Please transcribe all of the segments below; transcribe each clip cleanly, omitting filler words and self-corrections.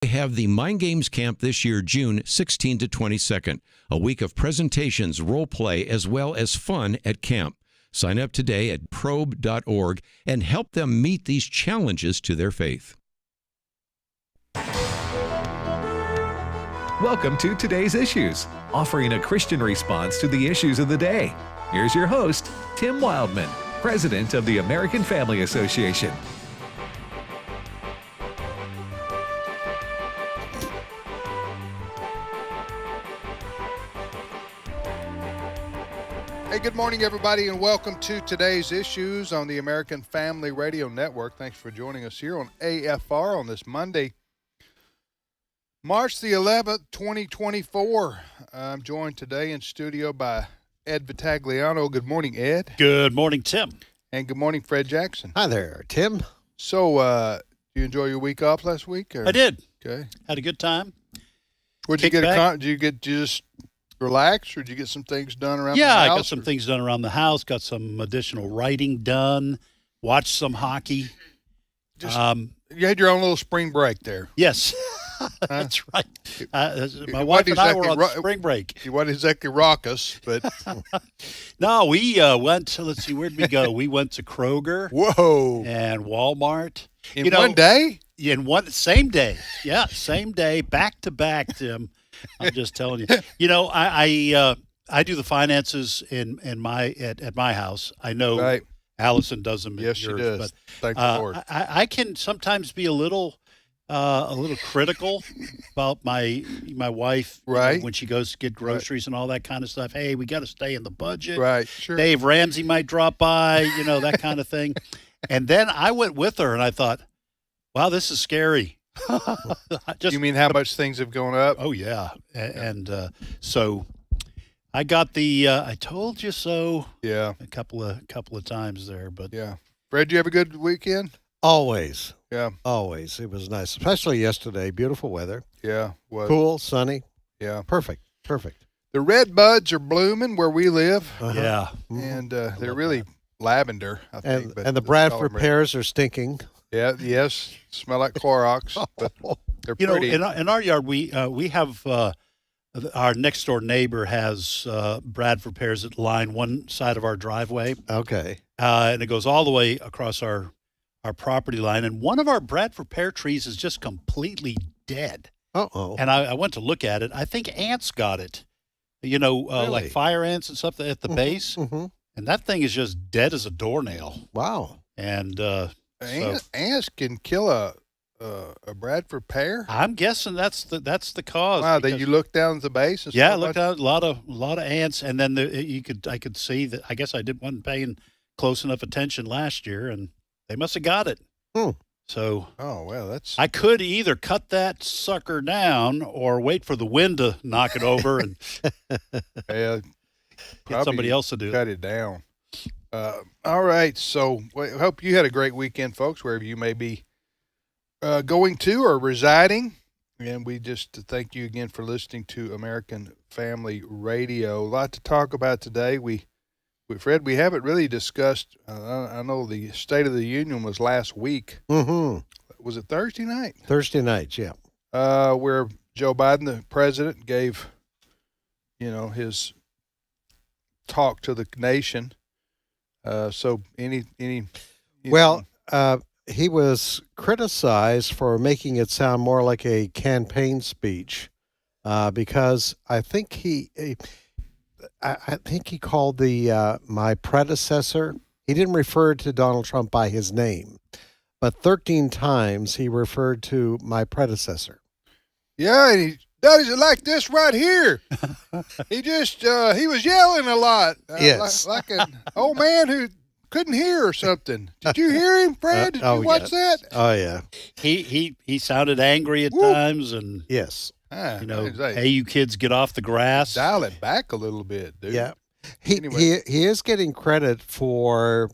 We have the Mind Games Camp this year, June 16 to 22nd, a week of presentations, role play, as well as fun at camp. Sign up today at probe.org and help them meet these challenges to their faith. Welcome to Today's Issues, offering a Christian response to the issues of the day. Here's your host, Tim Wildman, President of the American Family Association. Hey, good morning, everybody, and welcome to Today's Issues on the American Family Radio Network. Thanks for joining us here on AFR on this Monday, March the 11th, 2024. I'm joined today in studio by Ed Vitagliano. Good morning, Ed. Good morning, Tim. And good morning, Fred Jackson. Hi there, Tim. So, you enjoy your week off last week? Or? I did. Okay. Had a good time. Did you just relax, or did you get some things done around the house? Yeah, I got some things done around the house, got some additional writing done, watched some hockey. You had your own little spring break there. Yes, that's right. My wife and I were on spring break. You weren't exactly raucous, but... No, we went, let's see, where'd we go? We went to Kroger. Whoa. And Walmart. In one day? In same day. Yeah, same day, back to back, Tim. I'm just telling you. You know, I do the finances at my house. I know right. Allison does them. Yes, yours, she does. But, thank the Lord. I can sometimes be a little critical about my wife. Right. When she goes to get groceries and all that kind of stuff. Hey, we got to stay in the budget. Right. Sure. Dave Ramsey might drop by. That kind of thing. And then I went with her, and I thought, wow, this is scary. You mean how much things have gone up? Oh yeah, and so I got the "I told you so." Yeah, a couple of times there, but yeah. Fred, did you have a good weekend? Always. Yeah, always. It was nice, especially yesterday. Beautiful weather. Yeah, was. Cool, sunny. Yeah, perfect. The red buds are blooming where we live. Yeah, and they're really lavender, I think. And the Bradford pears are stinking. Yeah, yes, smell like Clorox, but they're pretty. In our yard we have our next door neighbor has Bradford pears that line one side of our driveway. Okay, and it goes all the way across our property line, and one of our Bradford pear trees is just completely dead. Uh-oh. And I went to look at it. I think ants got it. Really? Like fire ants and stuff at the base. Mm-hmm. And that thing is just dead as a doornail. Wow. And ants can kill a Bradford pear. I'm guessing that's the cause. Wow, that you look down at the base. And yeah, I looked out a lot of ants, and then I could see that. I guess I wasn't paying close enough attention last year, and they must have got it. So. Oh well, I could either cut that sucker down or wait for the wind to knock it over and get somebody else to do it. Cut it down. All right, so I hope you had a great weekend, folks, wherever you may be going to or residing. And we just thank you again for listening to American Family Radio. A lot to talk about today. Fred, we haven't really discussed, I know the State of the Union was last week. Mm-hmm. Was it Thursday night? Thursday night, yeah. Where Joe Biden, the president, gave, his talk to the nation. So he was criticized for making it sound more like a campaign speech because I think he called my predecessor. He didn't refer to Donald Trump by his name, but 13 times he referred to my predecessor. Yeah, and he does it like this right here. He was yelling a lot. Yes. Like an old man who couldn't hear or something. Did you hear him, Fred? Did you watch that? Oh, yeah. He sounded angry at times, and yes. Hey, you kids, get off the grass. Dial it back a little bit, dude. Yeah. He is getting credit for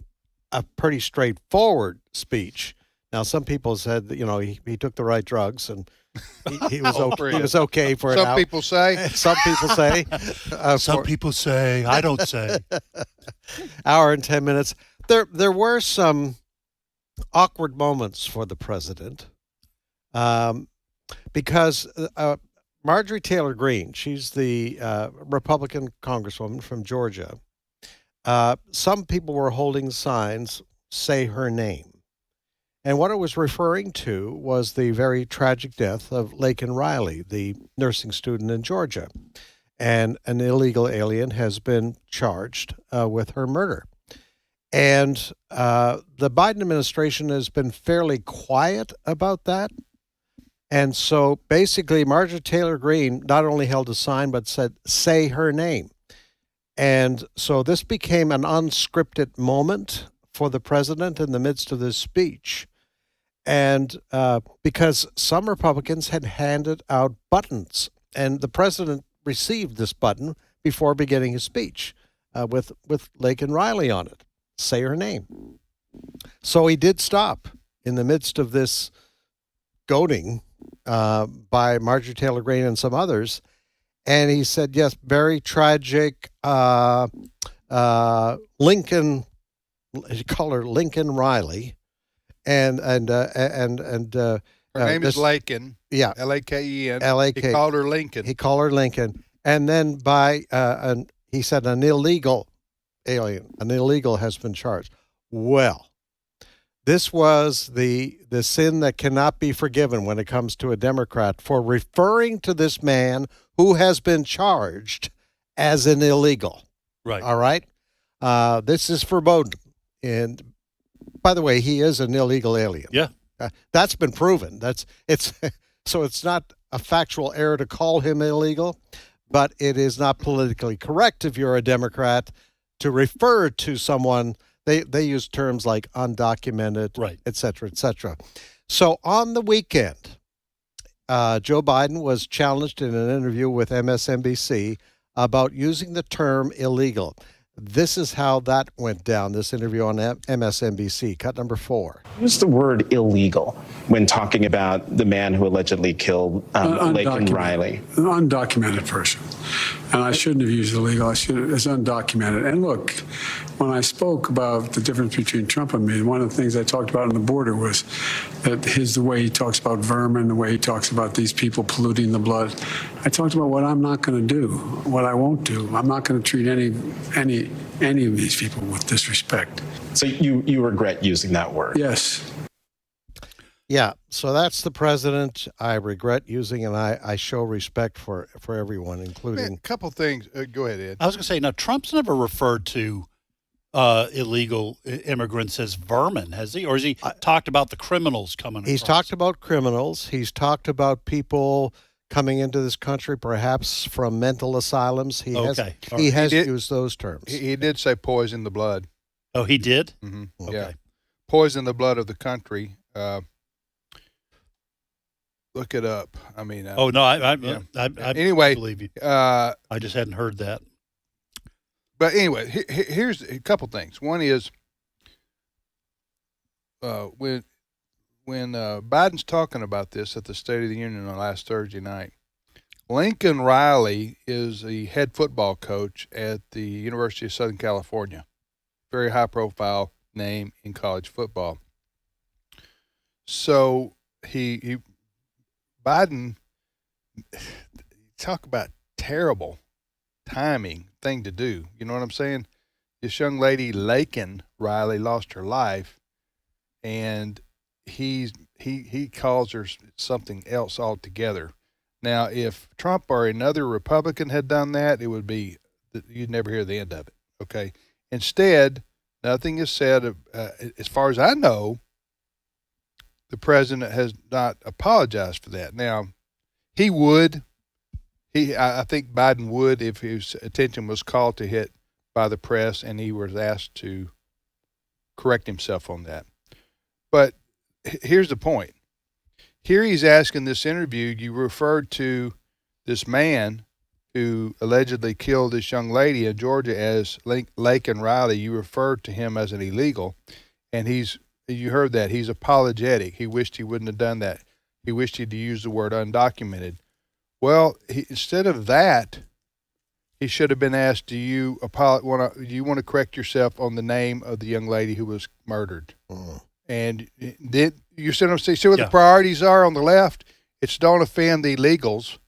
a pretty straightforward speech. Now, some people said that, he took the right drugs and he was he was okay for an hour. Some people say. Some people say. Some people say. I don't say. Hour and 10 minutes. There were some awkward moments for the president. because Marjorie Taylor Greene, she's the Republican congresswoman from Georgia. Some people were holding signs, "Say her name." And what it was referring to was the very tragic death of Laken Riley, the nursing student in Georgia. And an illegal alien has been charged with her murder. And the Biden administration has been fairly quiet about that. And so basically, Marjorie Taylor Greene not only held a sign, but said, "Say her name." And so this became an unscripted moment for the president in the midst of this speech. And because some Republicans had handed out buttons, and the president received this button before beginning his speech with Laken Riley on it. "Say her name." So he did stop in the midst of this goading by Marjorie Taylor Greene and some others. And he said, yes, very tragic. Lincoln, he called her Lincoln Riley. And her name is Laken. Yeah. Laken. L-A-K. He called her Lincoln. He called her Lincoln. And then he said an illegal alien, an illegal has been charged. Well, this was the sin that cannot be forgiven when it comes to a Democrat for referring to this man who has been charged as an illegal. Right. All right. This is verboten. And by the way, he is an illegal alien. Yeah. That's been proven. So it's not a factual error to call him illegal, but it is not politically correct if you're a Democrat to refer to someone. They use terms like undocumented, right, et cetera, et cetera. So on the weekend, Joe Biden was challenged in an interview with MSNBC about using the term illegal. This is how that went down, this interview on MSNBC, cut number 4. Use the word illegal when talking about the man who allegedly killed Laken Riley. An undocumented person. And I shouldn't have used illegal. It's undocumented. And look, when I spoke about the difference between Trump and me, one of the things I talked about on the border was that the way he talks about vermin, the way he talks about these people polluting the blood. I talked about what I'm not going to do, what I won't do. I'm not going to treat any of these people with disrespect. So you regret using that word? Yes. Yeah, so that's the president I regret using, and I show respect for everyone, including... A couple things. Go ahead, Ed. I was going to say, now, Trump's never referred to illegal immigrants as vermin, has he? Or has he talked about the criminals coming across? He's talked about criminals. He's talked about people coming into this country, perhaps from mental asylums. He has used those terms. He did say poison the blood. Oh, he did? Mm-hmm. Okay. Yeah. Poison the blood of the country. Look it up. I mean. I anyway, believe you. I just hadn't heard that. But anyway, here's a couple things. One is when Biden's talking about this at the State of the Union on last Thursday night, Lincoln Riley is the head football coach at the University of Southern California. Very high-profile name in college football. So Biden, talk about terrible timing thing to do. You know what I'm saying? This young lady, Laken Riley, lost her life, and he calls her something else altogether. Now, if Trump or another Republican had done that, it would be you'd never hear the end of it. Okay. Instead, nothing is said. As far as I know, the president has not apologized for that. Now, he would. I think Biden would if his attention was called to it by the press and he was asked to correct himself on that. But here's the point. Here he's asking this interview, you referred to this man who allegedly killed this young lady in Georgia as Laken Riley. You referred to him as an illegal, and you heard that. He's apologetic. He wished he wouldn't have done that. He wished he'd used the word undocumented. Well, instead of that, he should have been asked, do you want to correct yourself on the name of the young lady who was murdered? And then you see what the priorities are on the left? It's don't offend the illegals.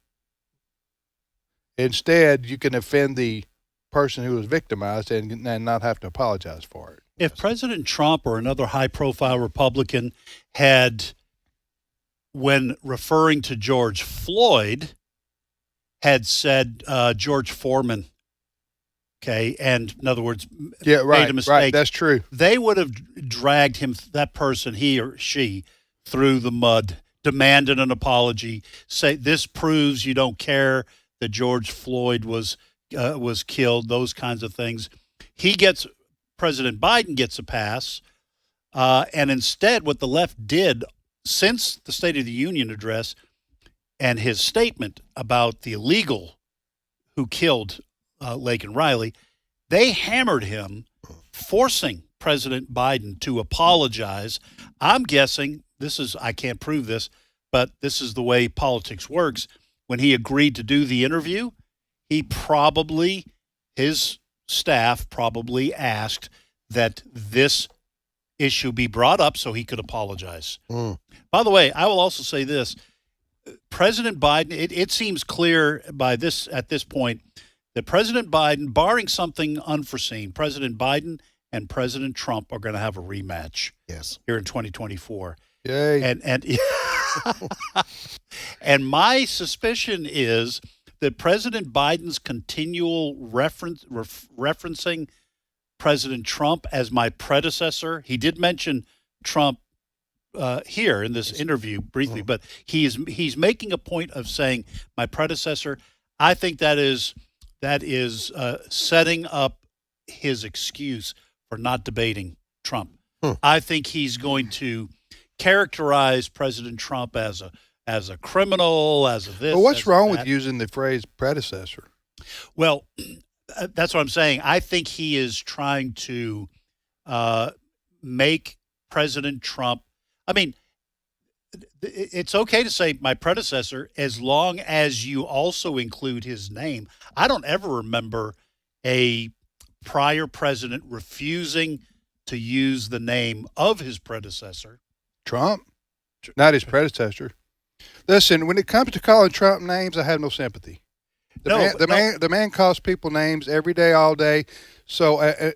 Instead, you can offend the person who was victimized and not have to apologize for it. If President Trump or another high-profile Republican had, when referring to George Floyd, had said George Foreman, okay, and in other words, Yeah, right, made a mistake, right. That's true. they would have dragged him, that person, he or she, through the mud, demanded an apology, say this proves you don't care that George Floyd was killed, those kinds of things. President Biden gets a pass, and instead what the left did since the State of the Union address and his statement about the illegal who killed Laken Riley, they hammered him, forcing President Biden to apologize. I'm guessing, I can't prove this, but this is the way politics works. When he agreed to do the interview, his staff probably asked that this issue be brought up so he could apologize. By the way, I will also say this. President Biden, it seems clear at this point that President Biden, barring something unforeseen, President Biden and President Trump are going to have a rematch. Yes. Here in 2024. Yay. And my suspicion is that President Biden's continual referencing President Trump as my predecessor. He did mention Trump here in this interview briefly, but he's making a point of saying my predecessor. I think that is setting up his excuse for not debating Trump. I think he's going to characterize President Trump as a criminal, as a this. Well, what's wrong that. with using the phrase predecessor? Well, that's what I'm saying. I think he is trying to make President Trump. I mean, it's okay to say my predecessor as long as you also include his name. I don't ever remember a prior president refusing to use the name of his predecessor. Trump, not his predecessor. Listen, when it comes to calling Trump names, I have no sympathy. The man calls people names every day, all day. So,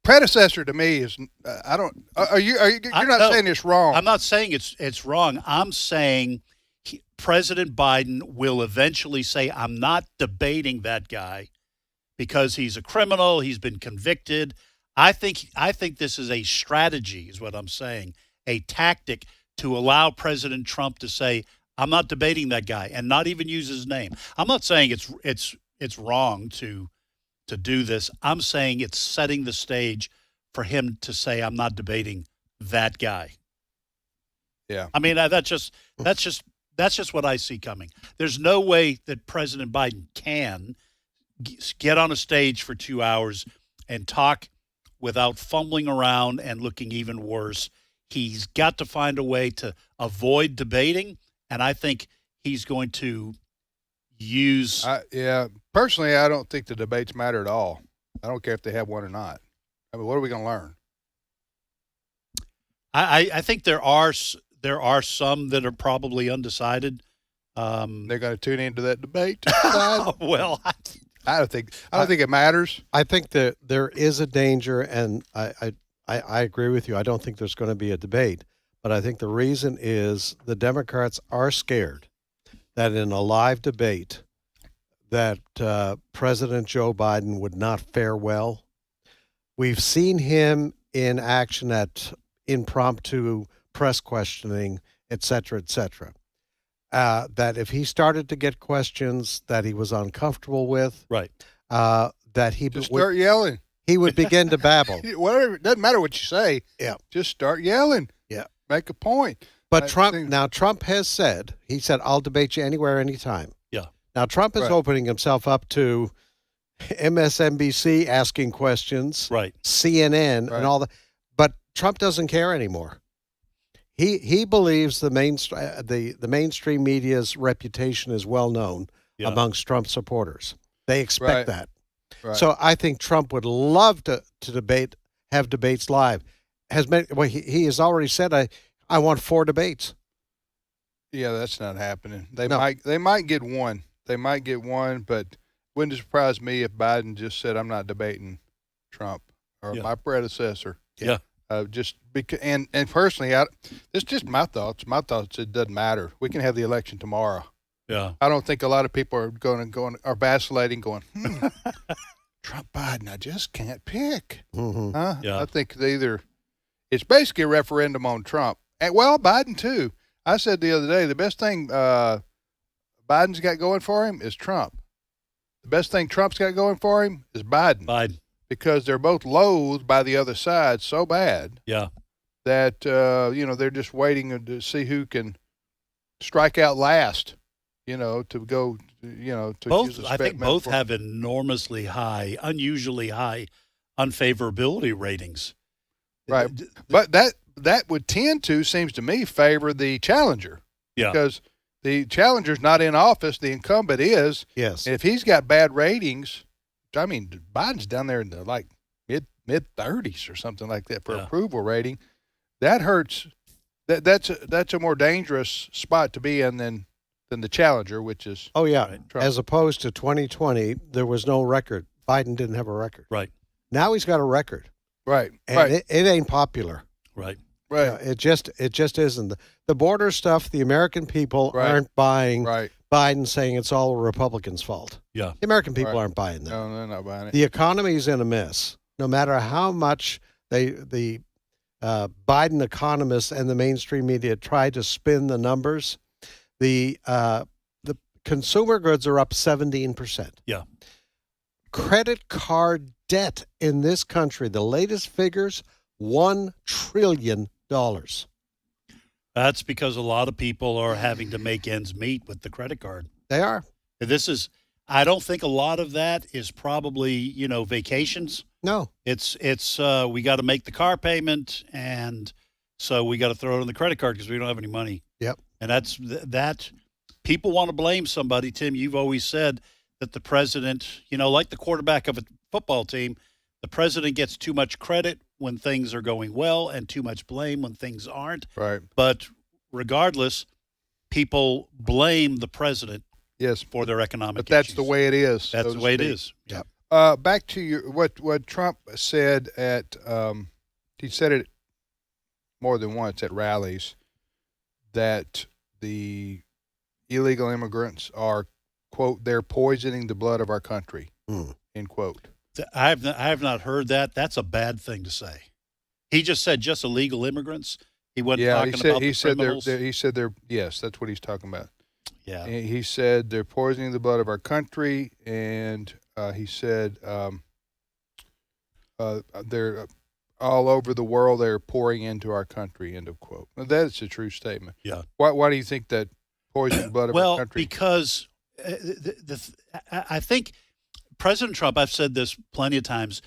predecessor to me is I don't. You're not saying it's wrong. I'm not saying it's wrong. I'm saying President Biden will eventually say, "I'm not debating that guy because he's a criminal. He's been convicted." I think this is a strategy, is what I'm saying, a tactic to allow President Trump to say, "I'm not debating that guy," and not even use his name. I'm not saying it's wrong to do this. I'm saying it's setting the stage for him to say, "I'm not debating that guy." Yeah. I mean, that's just what I see coming. There's no way that President Biden can get on a stage for 2 hours and talk without fumbling around and looking even worse. He's got to find a way to avoid debating, and I think he's going to use. Personally, I don't think the debates matter at all. I don't care if they have one or not. I mean, what are we going to learn? I think there are some that are probably undecided. They're going to tune into that debate. Well, I don't think it matters. I think that there is a danger, and I agree with you. I don't think there's going to be a debate, but I think the reason is the Democrats are scared that in a live debate that President Joe Biden would not fare well. We've seen him in action at impromptu press questioning, et cetera, that if he started to get questions that he was uncomfortable with, right, that he just start yelling. He would begin to babble. Whatever, it doesn't matter what you say. Yeah, just start yelling. Yeah, make a point. But Trump has said, he said, "I'll debate you anywhere, anytime." Yeah. Now Trump is opening himself up to MSNBC asking questions, right? CNN and all that. But Trump doesn't care anymore. He believes the mainstream media's reputation is well known amongst Trump supporters. They expect that. Right. So I think Trump would love to have debates live. He has already said I want 4 debates. Yeah, that's not happening. They No. might get one. They might get one, but wouldn't surprise me if Biden just said, "I'm not debating Trump or Yeah. my predecessor." Yeah. Just because, and personally, this is just my thoughts. My thoughts, it doesn't matter. We can have the election tomorrow. Yeah. I don't think a lot of people are are vacillating, going, Trump, Biden. I just can't pick. Mm-hmm. Huh? Yeah. I think it's basically a referendum on Trump, and Biden too. I said the other day, the best thing Biden's got going for him is Trump. The best thing Trump's got going for him is Biden. Because they're both loathed by the other side so bad that, they're just waiting to see who can strike out last, to go, to both. use a I think metaphor. both have enormously high, unusually high unfavorability ratings. Right. But that would tend to, seems to me, favor the challenger. Yeah. Because the challenger's not in office, the incumbent is. Yes. And if he's got bad ratings, I mean, Biden's down there in the mid 30s or something like that for approval rating. That hurts. That's a more dangerous spot to be in than the challenger, which is Trump. As opposed to 2020, there was no record. Biden didn't have a record. Right. Now he's got a record. Right. And right. it ain't popular. Right. Right. It just isn't. The border stuff, the American people aren't buying Biden saying it's all a Republicans' fault. Yeah. The American people aren't buying that. No, they're not buying it. The economy's in a mess. No matter how much the Biden economists and the mainstream media try to spin the numbers, the consumer goods are up 17%. Yeah. Credit card debt in this country, the latest figures, $1 trillion. That's because a lot of people are having to make ends meet with the credit card. They are. I don't think a lot of that is probably, vacations. No. It's we got to make the car payment, and so we got to throw it on the credit card because we don't have any money. Yep. And that people want to blame somebody. Tim, you've always said that the president, like the quarterback of a football team, the president gets too much credit when things are going well and too much blame when things aren't. Right. But regardless, people blame the president for their economic But that's issues. the way it is. That's the way it is. Yep. Back to what Trump said he said it more than once at rallies, that the illegal immigrants are, quote, they're poisoning the blood of our country, end quote. I have not heard that. That's a bad thing to say. He just said just illegal immigrants. He wasn't talking about the criminals. He said they're yes, that's what he's talking about. Yeah. And he said they're poisoning the blood of our country, and he said they're all over the world. They're pouring into our country. End of quote. Now, that is a true statement. Yeah. Why do you think that poisoning the blood of our country? Well, because I think President Trump, I've said this plenty of times,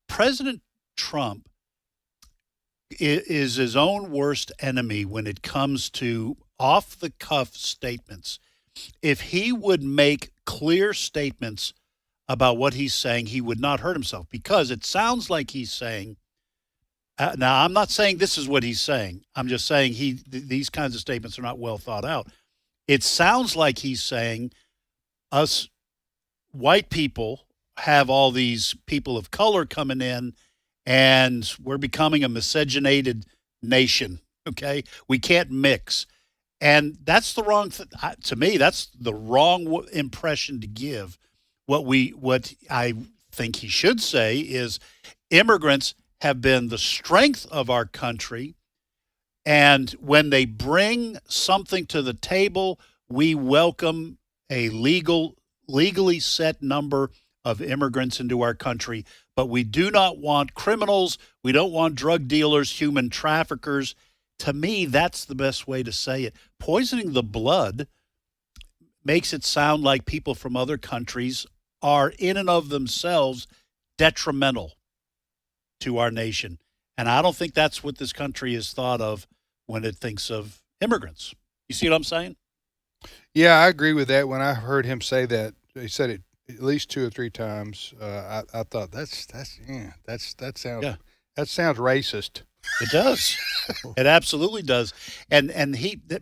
President Trump is his own worst enemy when it comes to off-the-cuff statements. If he would make clear statements about what he's saying, he would not hurt himself, because it sounds like he's saying, now I'm not saying this is what he's saying. I'm just saying these kinds of statements are not well thought out. It sounds like he's saying us white people have all these people of color coming in, and we're becoming a miscegenated nation. Okay, we can't mix, and that's the wrong. To me, that's the wrong impression to give. What I think he should say is, immigrants have been the strength of our country, and when they bring something to the table, we welcome a legally set number of immigrants into our country, but we do not want criminals. We don't want drug dealers, human traffickers. To me, that's the best way to say it. Poisoning the blood makes it sound like people from other countries are in and of themselves detrimental to our nation. And I don't think that's what this country is thought of when it thinks of immigrants. You see what I'm saying? Yeah, I agree with that. When I heard him say that, he said it at least 2 or 3 times. I thought that sounds racist. It does. It absolutely does. And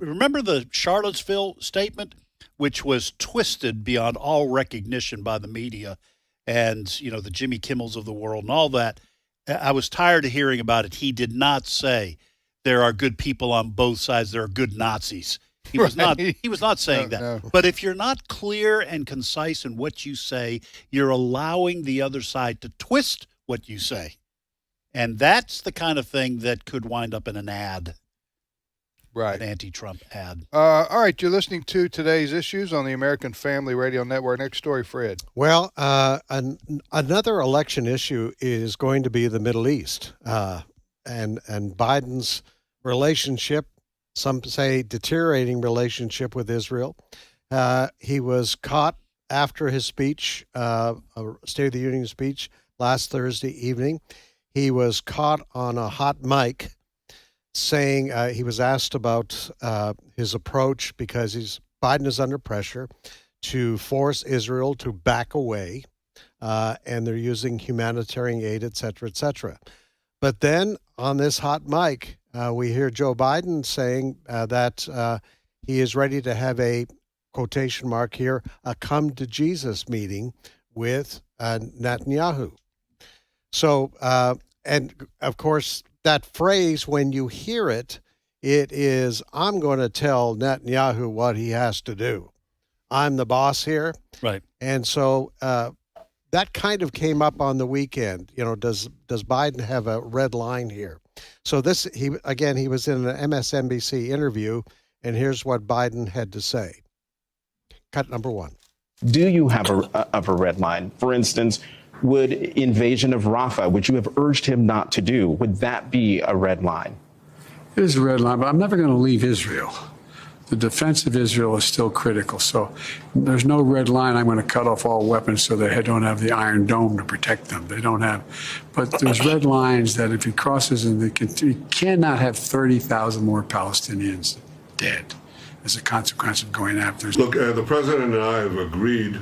remember the Charlottesville statement, which was twisted beyond all recognition by the media and, the Jimmy Kimmels of the world and all that. I was tired of hearing about it. He did not say there are good people on both sides. There are good Nazis. He was not saying that. No. But if you're not clear and concise in what you say, you're allowing the other side to twist what you say. And that's the kind of thing that could wind up in an ad. Right. An anti-Trump ad. All right, you're listening to Today's Issues on the American Family Radio Network. Next story, Fred. Well, another election issue is going to be the Middle East and Biden's relationship, some say deteriorating relationship with Israel. He was caught after his speech, a State of the Union speech last Thursday evening. He was caught on a hot mic saying he was asked about his approach because Biden is under pressure to force Israel to back away, and they're using humanitarian aid, et cetera, et cetera. But then on this hot mic, we hear Joe Biden saying that he is ready to have a, quotation mark here, a come to Jesus meeting with Netanyahu. So, and of course, that phrase, when you hear it, it is, I'm going to tell Netanyahu what he has to do. I'm the boss here. Right. And so that kind of came up on the weekend. Does Biden have a red line here? So he was in an MSNBC interview, and here's what Biden had to say. Cut number one. Do you have a red line? For instance, would invasion of Rafah, which you have urged him not to do, would that be a red line? It is a red line, but I'm never going to leave Israel. The defense of Israel is still critical. So there's no red line. I'm going to cut off all weapons so they don't have the Iron Dome to protect them. They don't have. But there's red lines that if he crosses, he cannot have 30,000 more Palestinians dead as a consequence of going after. Look, the president and I have agreed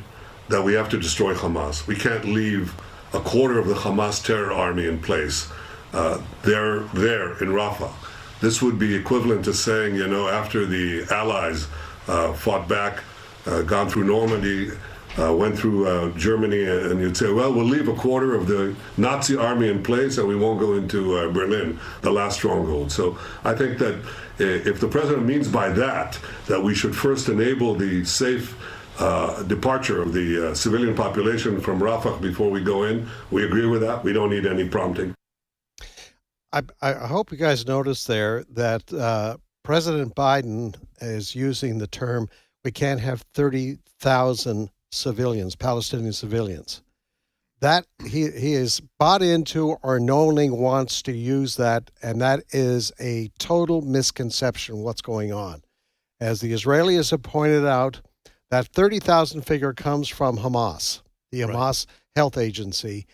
that we have to destroy Hamas. We can't leave a quarter of the Hamas terror army in place. They're there in Rafah. This would be equivalent to saying, after the Allies fought back, gone through Normandy, went through Germany, and you'd say, well, we'll leave a quarter of the Nazi army in place and we won't go into Berlin, the last stronghold. So I think that if the president means by that we should first enable the safe departure of the civilian population from Rafah before we go in, we agree with that. We don't need any prompting. I hope you guys noticed there that President Biden is using the term, we can't have 30,000 civilians, Palestinian civilians. That he is bought into or knowingly wants to use that, and that is a total misconception of what's going on. As the Israelis have pointed out, that 30,000 figure comes from Hamas, the Hamas Health Agency,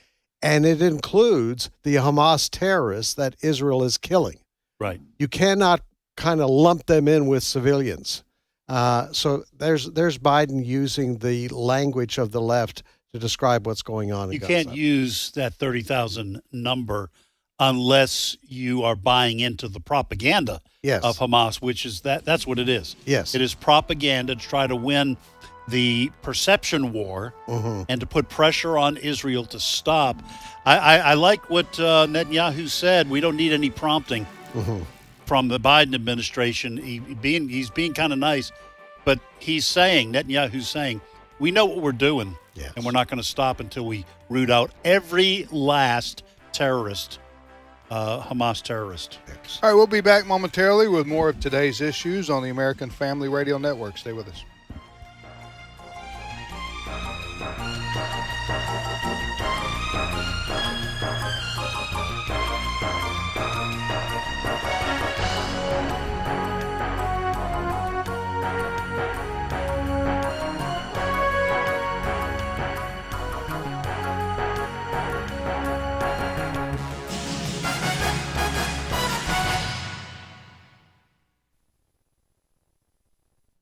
and it includes the Hamas terrorists that Israel is killing. Right. You cannot kind of lump them in with civilians. So there's Biden using the language of the left to describe what's going on in Gaza. You can't use that 30,000 number unless you are buying into the propaganda of Hamas, which is that's what it is. Yes. It is propaganda to try to win the perception war and to put pressure on Israel to stop. I like what Netanyahu said. We don't need any prompting from the Biden administration. He's being kind of nice, but Netanyahu's saying, we know what we're doing, and we're not going to stop until we root out every last terrorist, Hamas terrorist. All right, we'll be back momentarily with more of Today's Issues on the American Family Radio Network. Stay with us.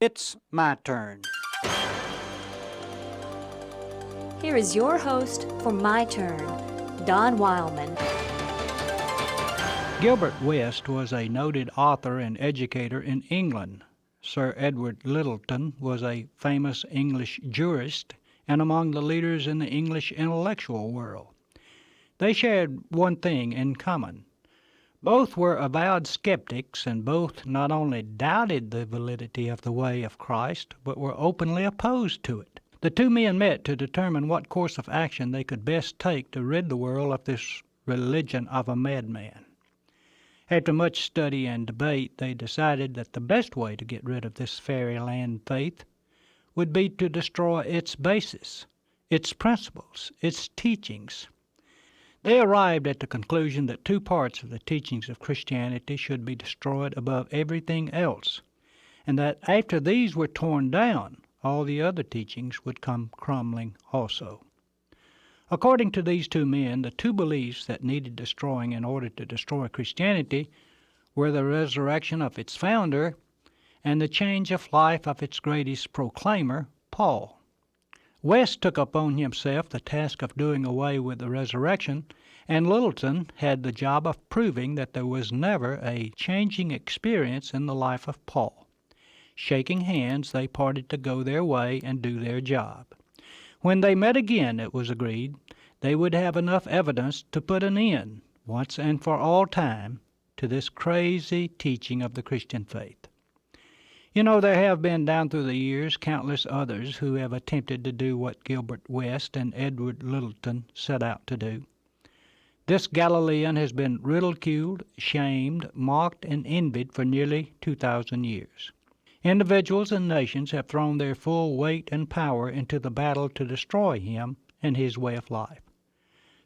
It's my turn. Here is your host for My Turn, Don Wildman. Gilbert West was a noted author and educator in England. Sir Edward Littleton was a famous English jurist and among the leaders in the English intellectual world. They shared one thing in common. Both were avowed skeptics, and both not only doubted the validity of the way of Christ, but were openly opposed to it. The two men met to determine what course of action they could best take to rid the world of this religion of a madman. After much study and debate, they decided that the best way to get rid of this fairyland faith would be to destroy its basis, its principles, its teachings. They arrived at the conclusion that two parts of the teachings of Christianity should be destroyed above everything else, and that after these were torn down, all the other teachings would come crumbling also. According to these two men, the two beliefs that needed destroying in order to destroy Christianity were the resurrection of its founder and the change of life of its greatest proclaimer, Paul. West took upon himself the task of doing away with the resurrection, and Littleton had the job of proving that there was never a changing experience in the life of Paul. Shaking hands, they parted to go their way and do their job. When they met again, it was agreed, they would have enough evidence to put an end, once and for all time, to this crazy teaching of the Christian faith. You know, there have been down through the years countless others who have attempted to do what Gilbert West and Edward Littleton set out to do. This Galilean has been ridiculed, shamed, mocked, and envied for nearly 2,000 years. Individuals and nations have thrown their full weight and power into the battle to destroy him and his way of life.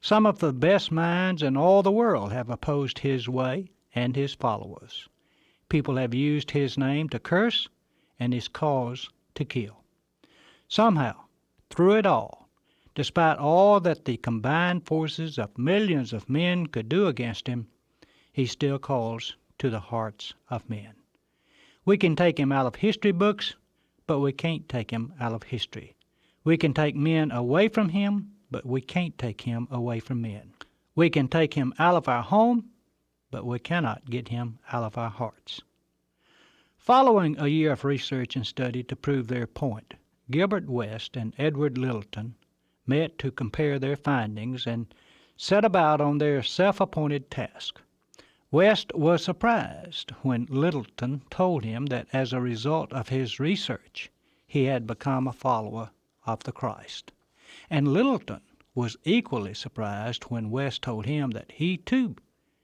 Some of the best minds in all the world have opposed his way and his followers. People have used his name to curse and his cause to kill. Somehow, through it all, despite all that the combined forces of millions of men could do against him, he still calls to the hearts of men. We can take him out of history books, but we can't take him out of history. We can take men away from him, but we can't take him away from men. We can take him out of our home, but we cannot get him out of our hearts. Following a year of research and study to prove their point, Gilbert West and Edward Littleton met to compare their findings and set about on their self-appointed task. West was surprised when Littleton told him that as a result of his research, he had become a follower of the Christ. And Littleton was equally surprised when West told him that he too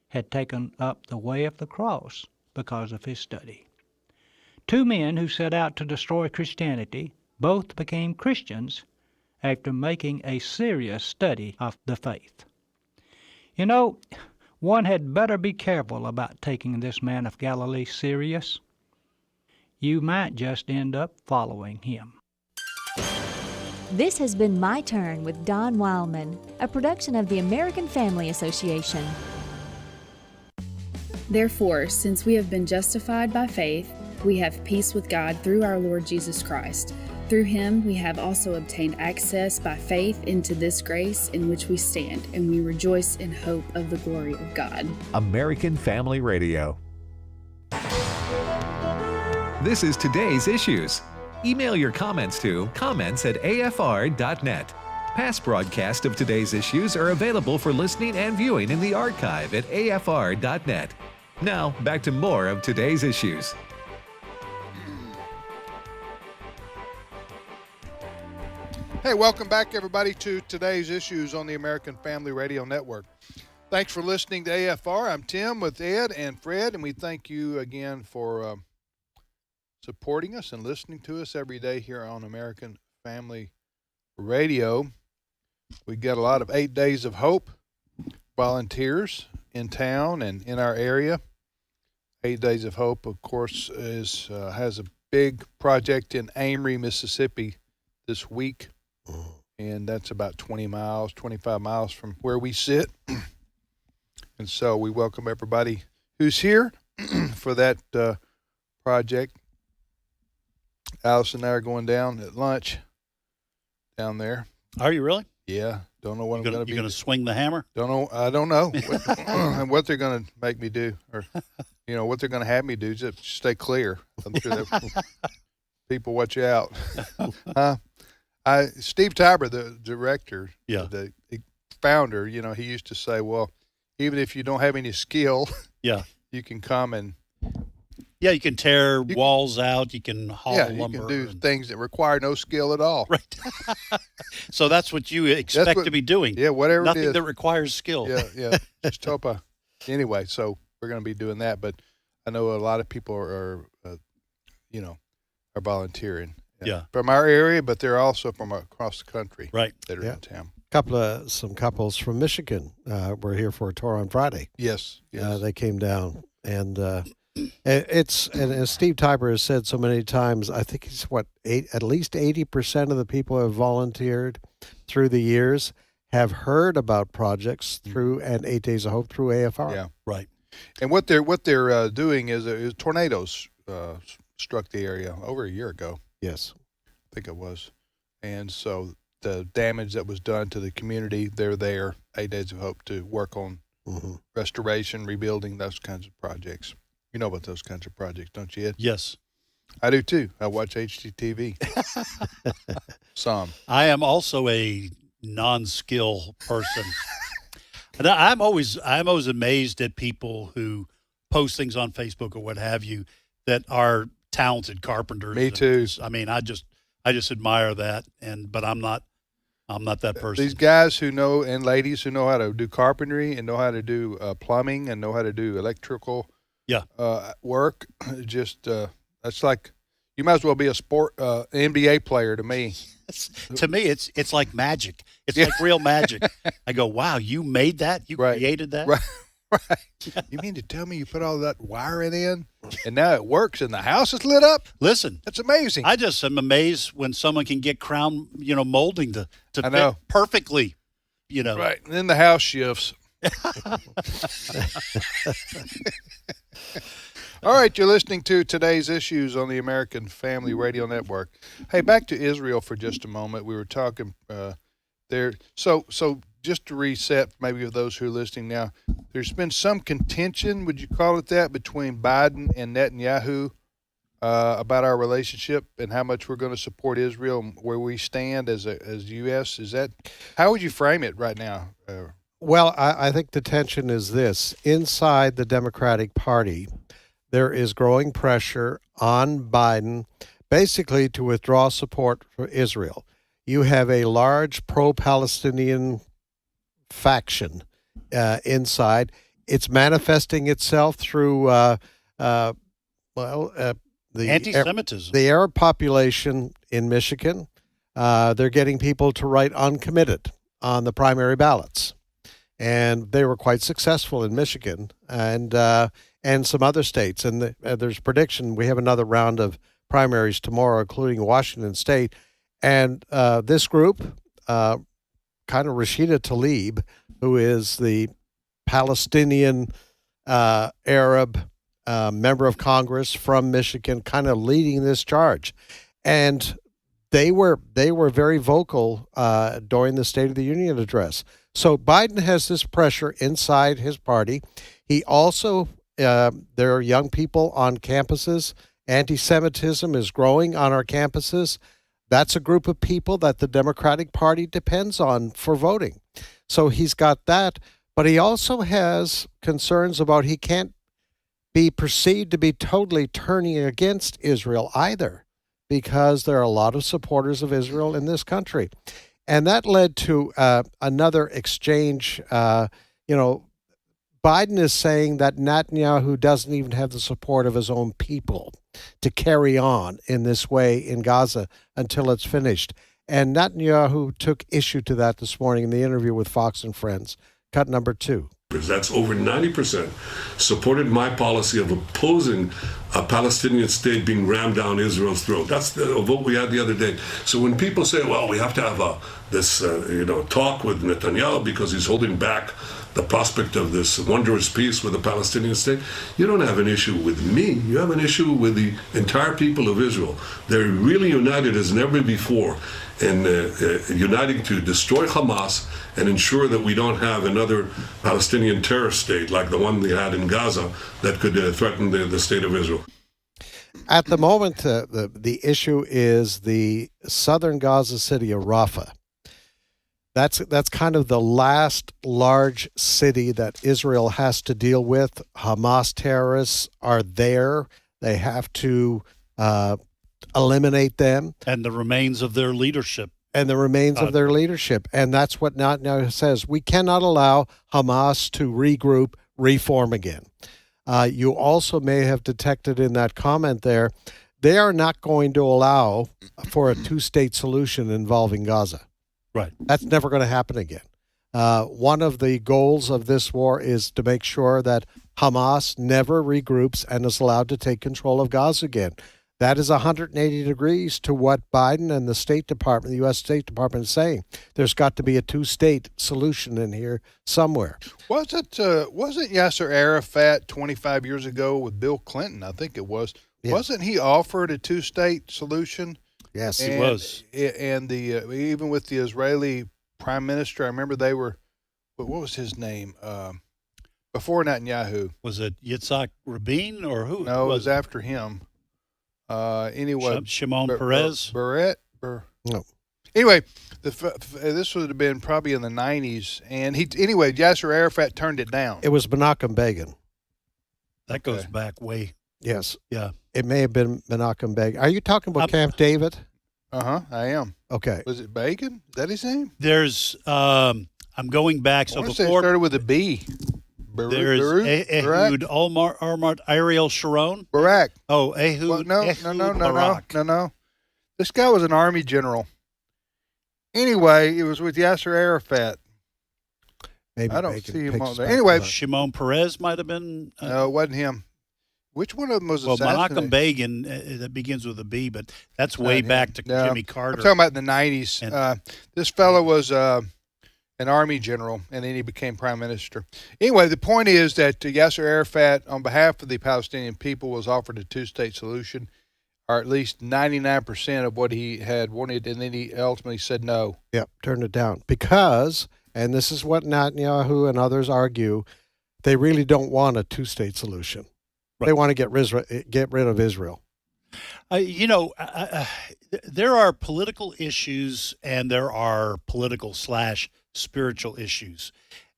had taken up the way of the cross because of his study. Two men who set out to destroy Christianity both became Christians after making a serious study of the faith. You know, one had better be careful about taking this man of Galilee serious. You might just end up following him. This has been My Turn with Don Wildman, a production of the American Family Association. Therefore, since we have been justified by faith, we have peace with God through our Lord Jesus Christ. Through him we have also obtained access by faith into this grace in which we stand, and we rejoice in hope of the glory of God. American Family Radio. This is today's issues. Email your comments to comments@afr.net. Past broadcasts of today's issues are available for listening and viewing in the archive at afr.net. Now, back to more of today's issues. Hey, welcome back, everybody, to today's issues on the American Family Radio Network. Thanks for listening to AFR. I'm Tim with Ed and Fred, and we thank you again for supporting us and listening to us every day here on American Family Radio. We got a lot of 8 Days of Hope volunteers in town and in our area. 8 Days of Hope, of course, has a big project in Amory, Mississippi this week. And that's about 25 miles from where we sit. And so we welcome everybody who's here for that project. Alice and I are going down at lunch down there. Are you really? Yeah. Don't know what I'm going to be. You going to swing the hammer? Don't know. I don't know what they're going to make me do, or what they're going to have me do. Just stay clear. I'm sure that people watch out. Steve Tiber, the director, the founder, he used to say, well, even if you don't have any skill, you can come and you can tear walls out, you can haul lumber. You can do things that require no skill at all. Right. So that's what you expect to be doing. Yeah, whatever Nothing it is. that requires skill. Yeah. Just hope anyway, so we're going to be doing that, but I know a lot of people are volunteering. From our area, but they're also from across the country. Right. That are in town. Some couples from Michigan were here for a tour on Friday. Yes. They came down, and as Steve Tiber has said so many times, I think it's at least 80% of the people who have volunteered through the years have heard about projects through and 8 Days of Hope through AFR. Yeah. Right. And what they're doing is tornadoes struck the area over a year ago. Yes. I think it was. And so the damage that was done to the community, they're there, 8 Days of Hope, to work on restoration, rebuilding, those kinds of projects. You know about those kinds of projects, don't you, Ed? Yes. I do, too. I watch HGTV. Some. I am also a non-skill person. And I'm always amazed at people who post things on Facebook or what have you that are talented carpenters. Me too. I just admire that, but I'm not that person. These guys who know, and ladies who know how to do carpentry and know how to do plumbing and know how to do electrical work, that's like, you might as well be a NBA player to me. To me, it's like magic. It's like real magic. I go, wow, you made that? You created that? Right. You mean to tell me you put all that wiring in and now it works and the house is lit up? Listen, that's amazing. I just am amazed when someone can get crown, molding to fit perfectly, Right. And then the house shifts. All right, you're listening to Today's Issues on the American Family Radio Network. Hey, back to Israel for just a moment. We were talking there. So just to reset, maybe of those who are listening now, there's been some contention, would you call it that, between Biden and Netanyahu about our relationship and how much we're going to support Israel and where we stand as U.S. Is that, how would you frame it right now? Well, I think the tension is this. Inside the Democratic Party, there is growing pressure on Biden basically to withdraw support for Israel. You have a large pro-Palestinian faction inside. It's manifesting itself through the anti-Semitism. The Arab population in Michigan. They're getting people to write uncommitted on the primary ballots, and they were quite successful in Michigan and some other states. And there's prediction we have another round of primaries tomorrow, including Washington State. And this group, kind of Rashida Tlaib, who is the Palestinian Arab member of Congress from Michigan, kind of leading this charge. And they were very vocal during the State of the Union address. So Biden has this pressure inside his party. He also, there are young people on campuses. Anti-Semitism is growing on our campuses. That's a group of people that the Democratic Party depends on for voting. So he's got that, but he also has concerns about he can't be perceived to be totally turning against Israel either, because there are a lot of supporters of Israel in this country. And that led to another exchange. Biden is saying that Netanyahu doesn't even have the support of his own people to carry on in this way in Gaza until it's finished. And Netanyahu took issue to that this morning in the interview with Fox and Friends. Cut number 2. That's over 90% supported my policy of opposing a Palestinian state being rammed down Israel's throat. That's the vote we had the other day. So when people say, well, we have to have this talk with Netanyahu because he's holding back the prospect of this wondrous peace with the Palestinian state, you don't have an issue with me. You have an issue with the entire people of Israel. They're really united as never before in uniting to destroy Hamas and ensure that we don't have another Palestinian terror state like the one they had in Gaza that could threaten the state of Israel. At the moment, the issue is the southern Gaza city of Rafah. That's kind of the last large city that Israel has to deal with. Hamas terrorists are there. They have to eliminate them. And the remains of their leadership. And that's what Netanyahu says. We cannot allow Hamas to regroup, reform again. You also may have detected in that comment there, they are not going to allow for a two-state solution involving Gaza. Right. That's never going to happen again. One of the goals of this war is to make sure that Hamas never regroups and is allowed to take control of Gaza again. That is 180 degrees to what Biden and the State Department, the U.S. State Department, is saying. There's got to be a two-state solution in here somewhere. Wasn't Yasser Arafat 25 years ago with Bill Clinton? I think it was. Yeah. Wasn't he offered a two-state solution? Yes, he was. And even with the Israeli Prime Minister, I remember they were. What was his name? Before Netanyahu. Was it Yitzhak Rabin or who? No, it was after him. Anyway, Shimon Peres. No. Anyway, this would have been probably in the 90s, and Yasser Arafat turned it down. It was Menachem Begin. That goes back way. Yes. Yeah. It may have been Menachem Begin. Are you talking about Camp David? I am. Okay. Was it Begin? Is that his name? There's. I'm going back. So before it started with a B. There's Ehud Olmert, Ariel Sharon. Barak. Oh, Ehud. No. This guy was an army general. Anyway, it was with Yasser Arafat. Maybe I don't see him on there. Anyway, Shimon Peres might have been. No, it wasn't him. Which one of them was assassinated? Menachem Begin, that begins with a B, but that's way back to Jimmy Carter. I'm talking about in the 90s. This fellow was an army general, and then he became prime minister. Anyway, the point is that Yasser Arafat, on behalf of the Palestinian people, was offered a two-state solution, or at least 99% of what he had wanted, and then he ultimately said no. Yep, turned it down. Because, and this is what Netanyahu and others argue, they really don't want a two-state solution. Right. They want to get rid of Israel. There are political issues and there are political / spiritual issues,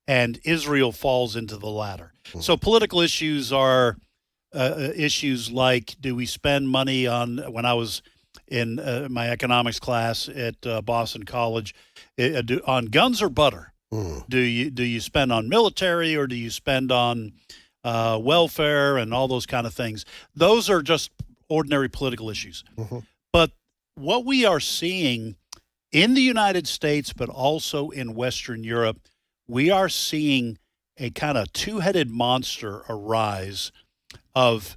and Israel falls into the latter. Mm-hmm. So political issues are issues like, do we spend money on, when I was in my economics class at Boston College, on guns or butter? Mm. Do you spend on military or do you spend on welfare and all those kind of things? Those are just ordinary political issues. Mm-hmm. But what we are seeing in the United States, but also in Western Europe, we are seeing a kind of two-headed monster arise of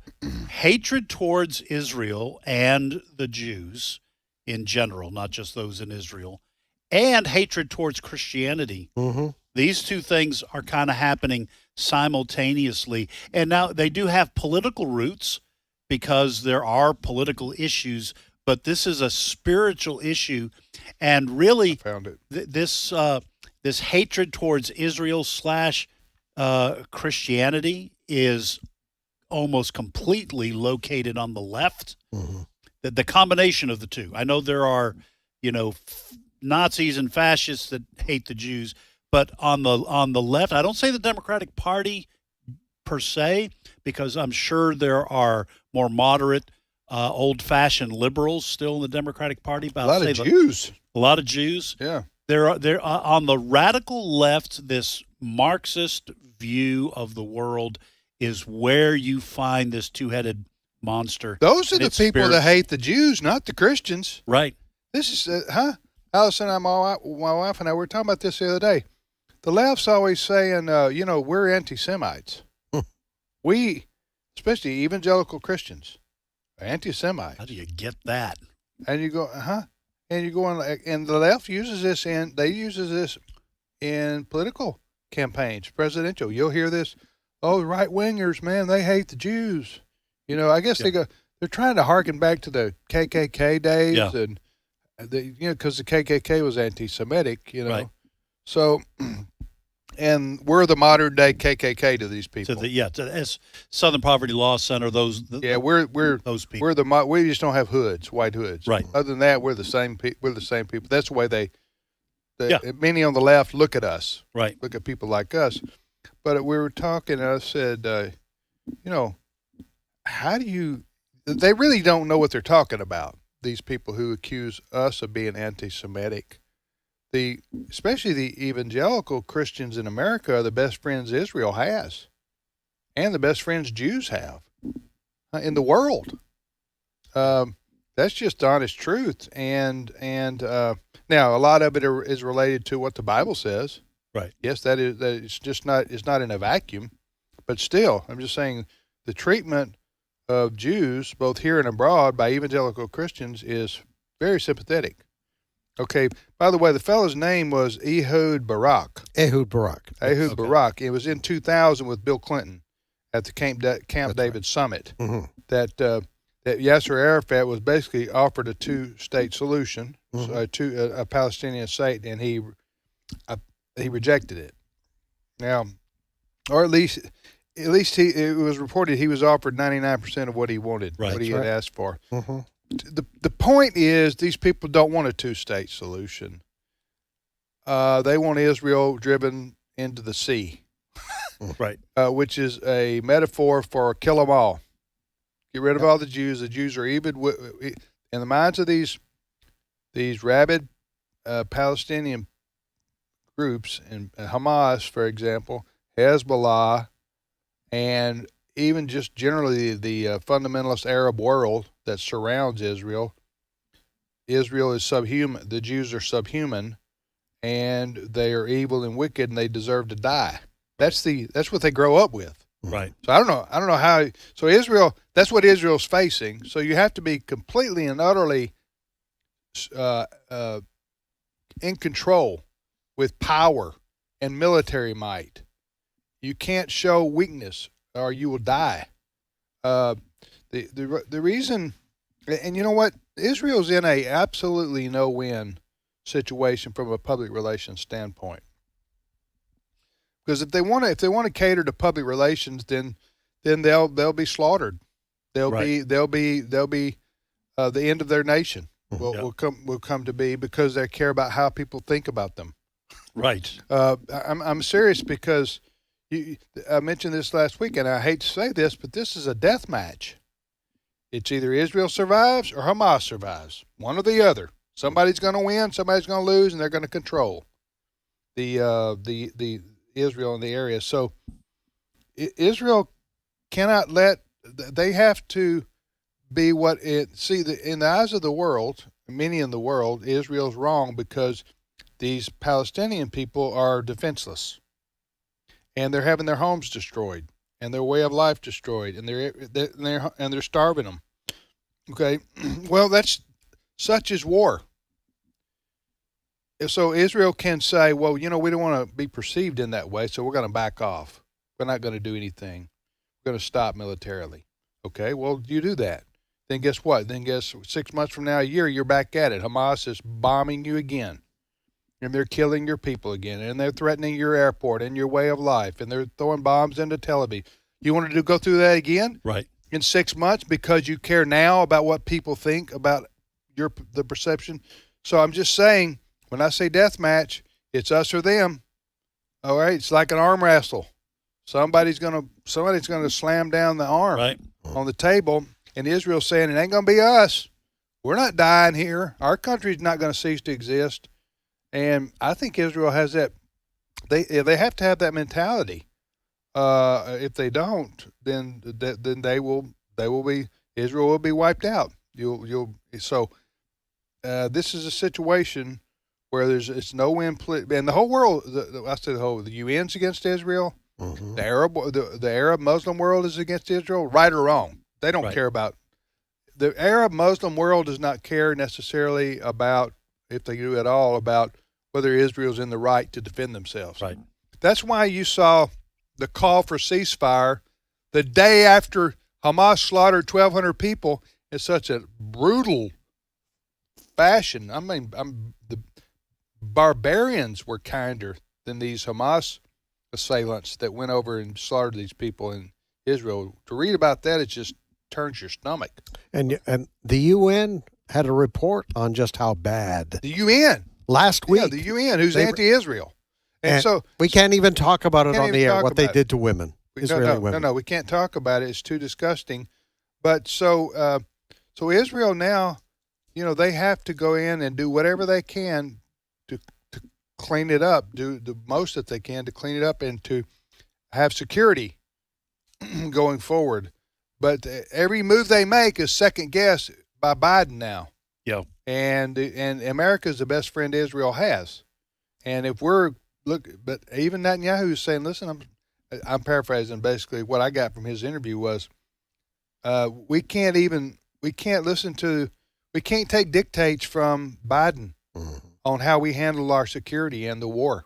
hatred towards Israel and the Jews in general, not just those in Israel, and hatred towards Christianity. Mm-hmm. These two things are kind of happening simultaneously. And now they do have political roots because there are political issues, but this is a spiritual issue. And really, this hatred towards Israel / Christianity is almost completely located on the left. Mm-hmm. The combination of the two. I know there are, Nazis and fascists that hate the Jews, but on the left, I don't say the Democratic Party per se, because I'm sure there are more moderate, old-fashioned liberals still in the Democratic Party. But a lot of Jews. Yeah. They're on the radical left. This Marxist view of the world is where you find this two-headed monster. Those are the people that hate the Jews, not the Christians. Right. This is, Allison and my wife and I were talking about this the other day. The left's always saying, we're anti-Semites. We, especially evangelical Christians, are anti-Semites. How do you get that? And you go, and you go on, and the left uses this, and they uses this in political campaigns, presidential. You'll hear this. Oh, the right wingers, man, they hate the Jews. You know, I guess they're trying to harken back to the KKK days, and because the KKK was anti-Semitic. You know, right. So, and we're the modern day KKK to these people. To Southern Poverty Law Center. We're those people. We just don't have hoods, white hoods. Right. Other than that, we're the same. We're the same people. That's the way many on the left look at us. Right. Look at people like us. But we were talking, and I said, how do you? They really don't know what they're talking about. These people who accuse us of being anti-Semitic, especially the evangelical Christians in America, are the best friends Israel has, and the best friends Jews have in the world. That's just honest truth. And now a lot of it is related to what the Bible says. Right. Yes, that it's just not. It's not in a vacuum, but still, I'm just saying the treatment of Jews, both here and abroad, by evangelical Christians is very sympathetic. Okay. By the way, the fellow's name was Ehud Barak. Ehud Barak. Ehud Barak. It was in 2000 with Bill Clinton at the Camp David Summit that Yasser Arafat was basically offered a two-state solution, to a Palestinian state, and he rejected it. Now, or at least it was reported he was offered 99% of what he wanted, what he had asked for. Mm-hmm. The point is, these people don't want a two-state solution. They want Israel driven into the sea, right? Which is a metaphor for kill them all. Get rid of all the Jews. The Jews are even in the minds of these rabid Palestinian groups, and Hamas, for example, Hezbollah, and even just generally the fundamentalist Arab world that surrounds Israel. Israel is subhuman. The Jews are subhuman, and they are evil and wicked, and they deserve to die. That's what they grow up with. Right. So I don't know how. So Israel, that's what Israel's facing. So you have to be completely and utterly in control with power and military might. You can't show weakness, or you will die. The reason, and you know what, Israel's in a absolutely no-win situation from a public relations standpoint. Because if they want to cater to public relations, then they'll be slaughtered. They'll be the end of their nation. Will come to be, because they care about how people think about them. Right. I'm serious, because I mentioned this last week, and I hate to say this, but this is a death match. It's either Israel survives or Hamas survives, one or the other. Somebody's going to win, somebody's going to lose, and they're going to control the Israel in the area. So Israel cannot they have to be in the eyes of the world, many in the world, Israel's wrong, because these Palestinian people are defenseless, and they're having their homes destroyed and their way of life destroyed, and they're starving them. Okay, well, such is war. So Israel can say, well, we don't want to be perceived in that way, so we're going to back off. We're not going to do anything. We're going to stop militarily. Okay, well, you do that. Then guess what? 6 months from now, a year, you're back at it. Hamas is bombing you again, and they're killing your people again, and they're threatening your airport and your way of life, and they're throwing bombs into Tel Aviv. You wanted to go through that again? Right. In 6 months, because you care now about what people think about the perception. So I'm just saying, when I say death match, it's us or them. All right, it's like an arm wrestle. Somebody's gonna slam down the arm on the table, and Israel's saying, it ain't gonna be us. We're not dying here. Our country's not gonna cease to exist. And I think Israel has that. They have to have that mentality. If they don't, then Israel will be wiped out. This is a situation where it's no win, and the whole world. The UN's against Israel. Mm-hmm. The Arab Muslim world is against Israel, right or wrong. They don't care about. The Arab Muslim world does not care necessarily about, if they do at all, about whether Israel's in the right to defend themselves. Right. That's why you saw the call for ceasefire the day after Hamas slaughtered 1,200 people in such a brutal fashion. I mean, the barbarians were kinder than these Hamas assailants that went over and slaughtered these people in Israel. To read about that, it just turns your stomach. And the UN had a report on just how bad. The UN. Last week. Yeah, the UN, who's anti-Israel. And so we can't even talk about it on the air, what they did to women, Israeli women. No, we can't talk about it. It's too disgusting. But so Israel now, they have to go in and do whatever they can to clean it up, do the most that they can to clean it up and to have security going forward. But every move they make is second guessed by Biden now. Yeah. And America is the best friend Israel has. And if but even Netanyahu is saying, listen, I'm paraphrasing basically what I got from his interview was, we can't take dictates from Biden on how we handle our security and the war.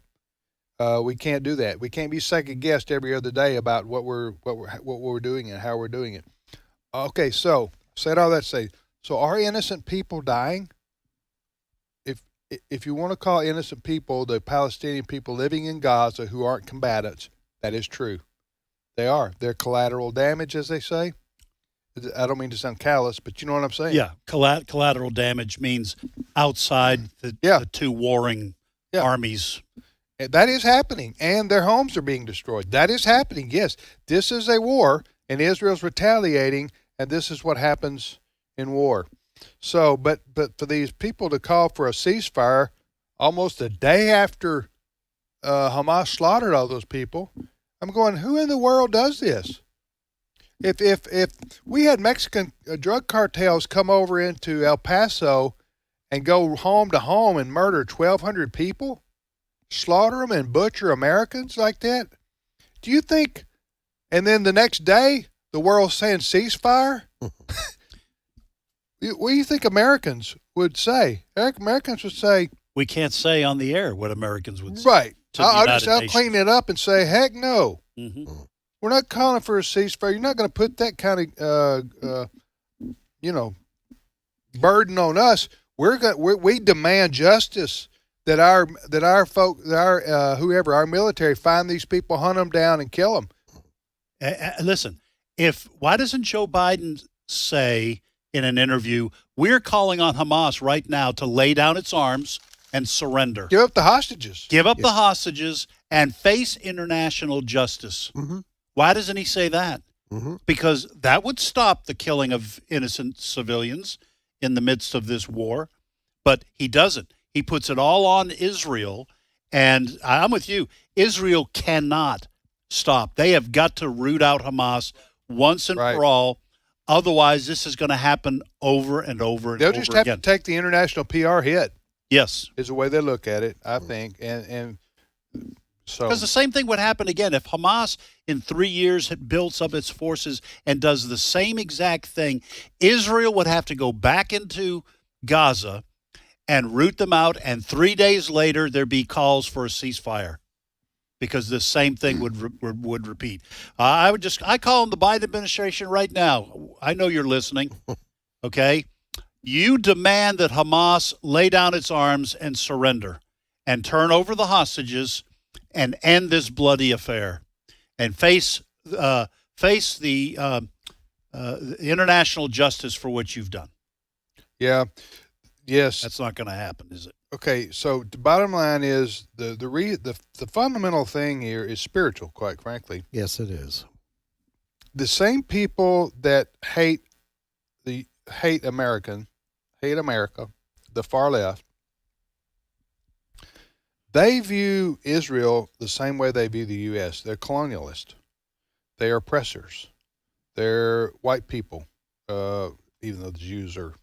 We can't do that. We can't be second guessed every other day about what we're doing and how we're doing it. Okay, so said all that to say, so are innocent people dying? If you want to call innocent people the Palestinian people living in Gaza who aren't combatants, that is true. They are. They're collateral damage, as they say. I don't mean to sound callous, but you know what I'm saying? Yeah, collateral damage means outside the two warring armies. That is happening, and their homes are being destroyed. That is happening, yes. This is a war, and Israel's retaliating, and this is what happens in war. So, but for these people to call for a ceasefire almost a day after Hamas slaughtered all those people, I'm going, who in the world does this? If we had Mexican drug cartels come over into El Paso and go home to home and murder 1,200 people, slaughter them and butcher Americans like that, do you think, and then the next day the world's saying ceasefire? What do you think Americans would say? Americans would say, we can't say on the air what Americans would say. Right. I'll clean it up and say, heck no. Mm-hmm. We're not calling for a ceasefire. You're not going to put that kind of, burden on us. We demand justice. That our military find these people, hunt them down, and kill them. Listen, why doesn't Joe Biden say in an interview, we're calling on Hamas right now to lay down its arms and surrender. Give up the hostages. Give up the hostages and face international justice. Mm-hmm. Why doesn't he say that? Mm-hmm. Because that would stop the killing of innocent civilians in the midst of this war. But he doesn't. He puts it all on Israel. And I'm with you. Israel cannot stop. They have got to root out Hamas once and for all. Otherwise, this is going to happen over and over and over again. They'll just have to take the international PR hit. Yes. Is the way they look at it, I think. And so. Because the same thing would happen again. If Hamas in 3 years builds up its forces and does the same exact thing, Israel would have to go back into Gaza and root them out, and 3 days later there'd be calls for a ceasefire. Because the same thing would repeat. I call on the Biden administration right now. I know you're listening. Okay, you demand that Hamas lay down its arms and surrender, and turn over the hostages, and end this bloody affair, and face the international justice for what you've done. Yeah. Yes. That's not going to happen, is it? Okay, so the bottom line is the fundamental thing here is spiritual, quite frankly. Yes, it is. The same people that hate America, the far left, they view Israel the same way they view the U.S. They're colonialist. They are oppressors. They're white people, even though the Jews are.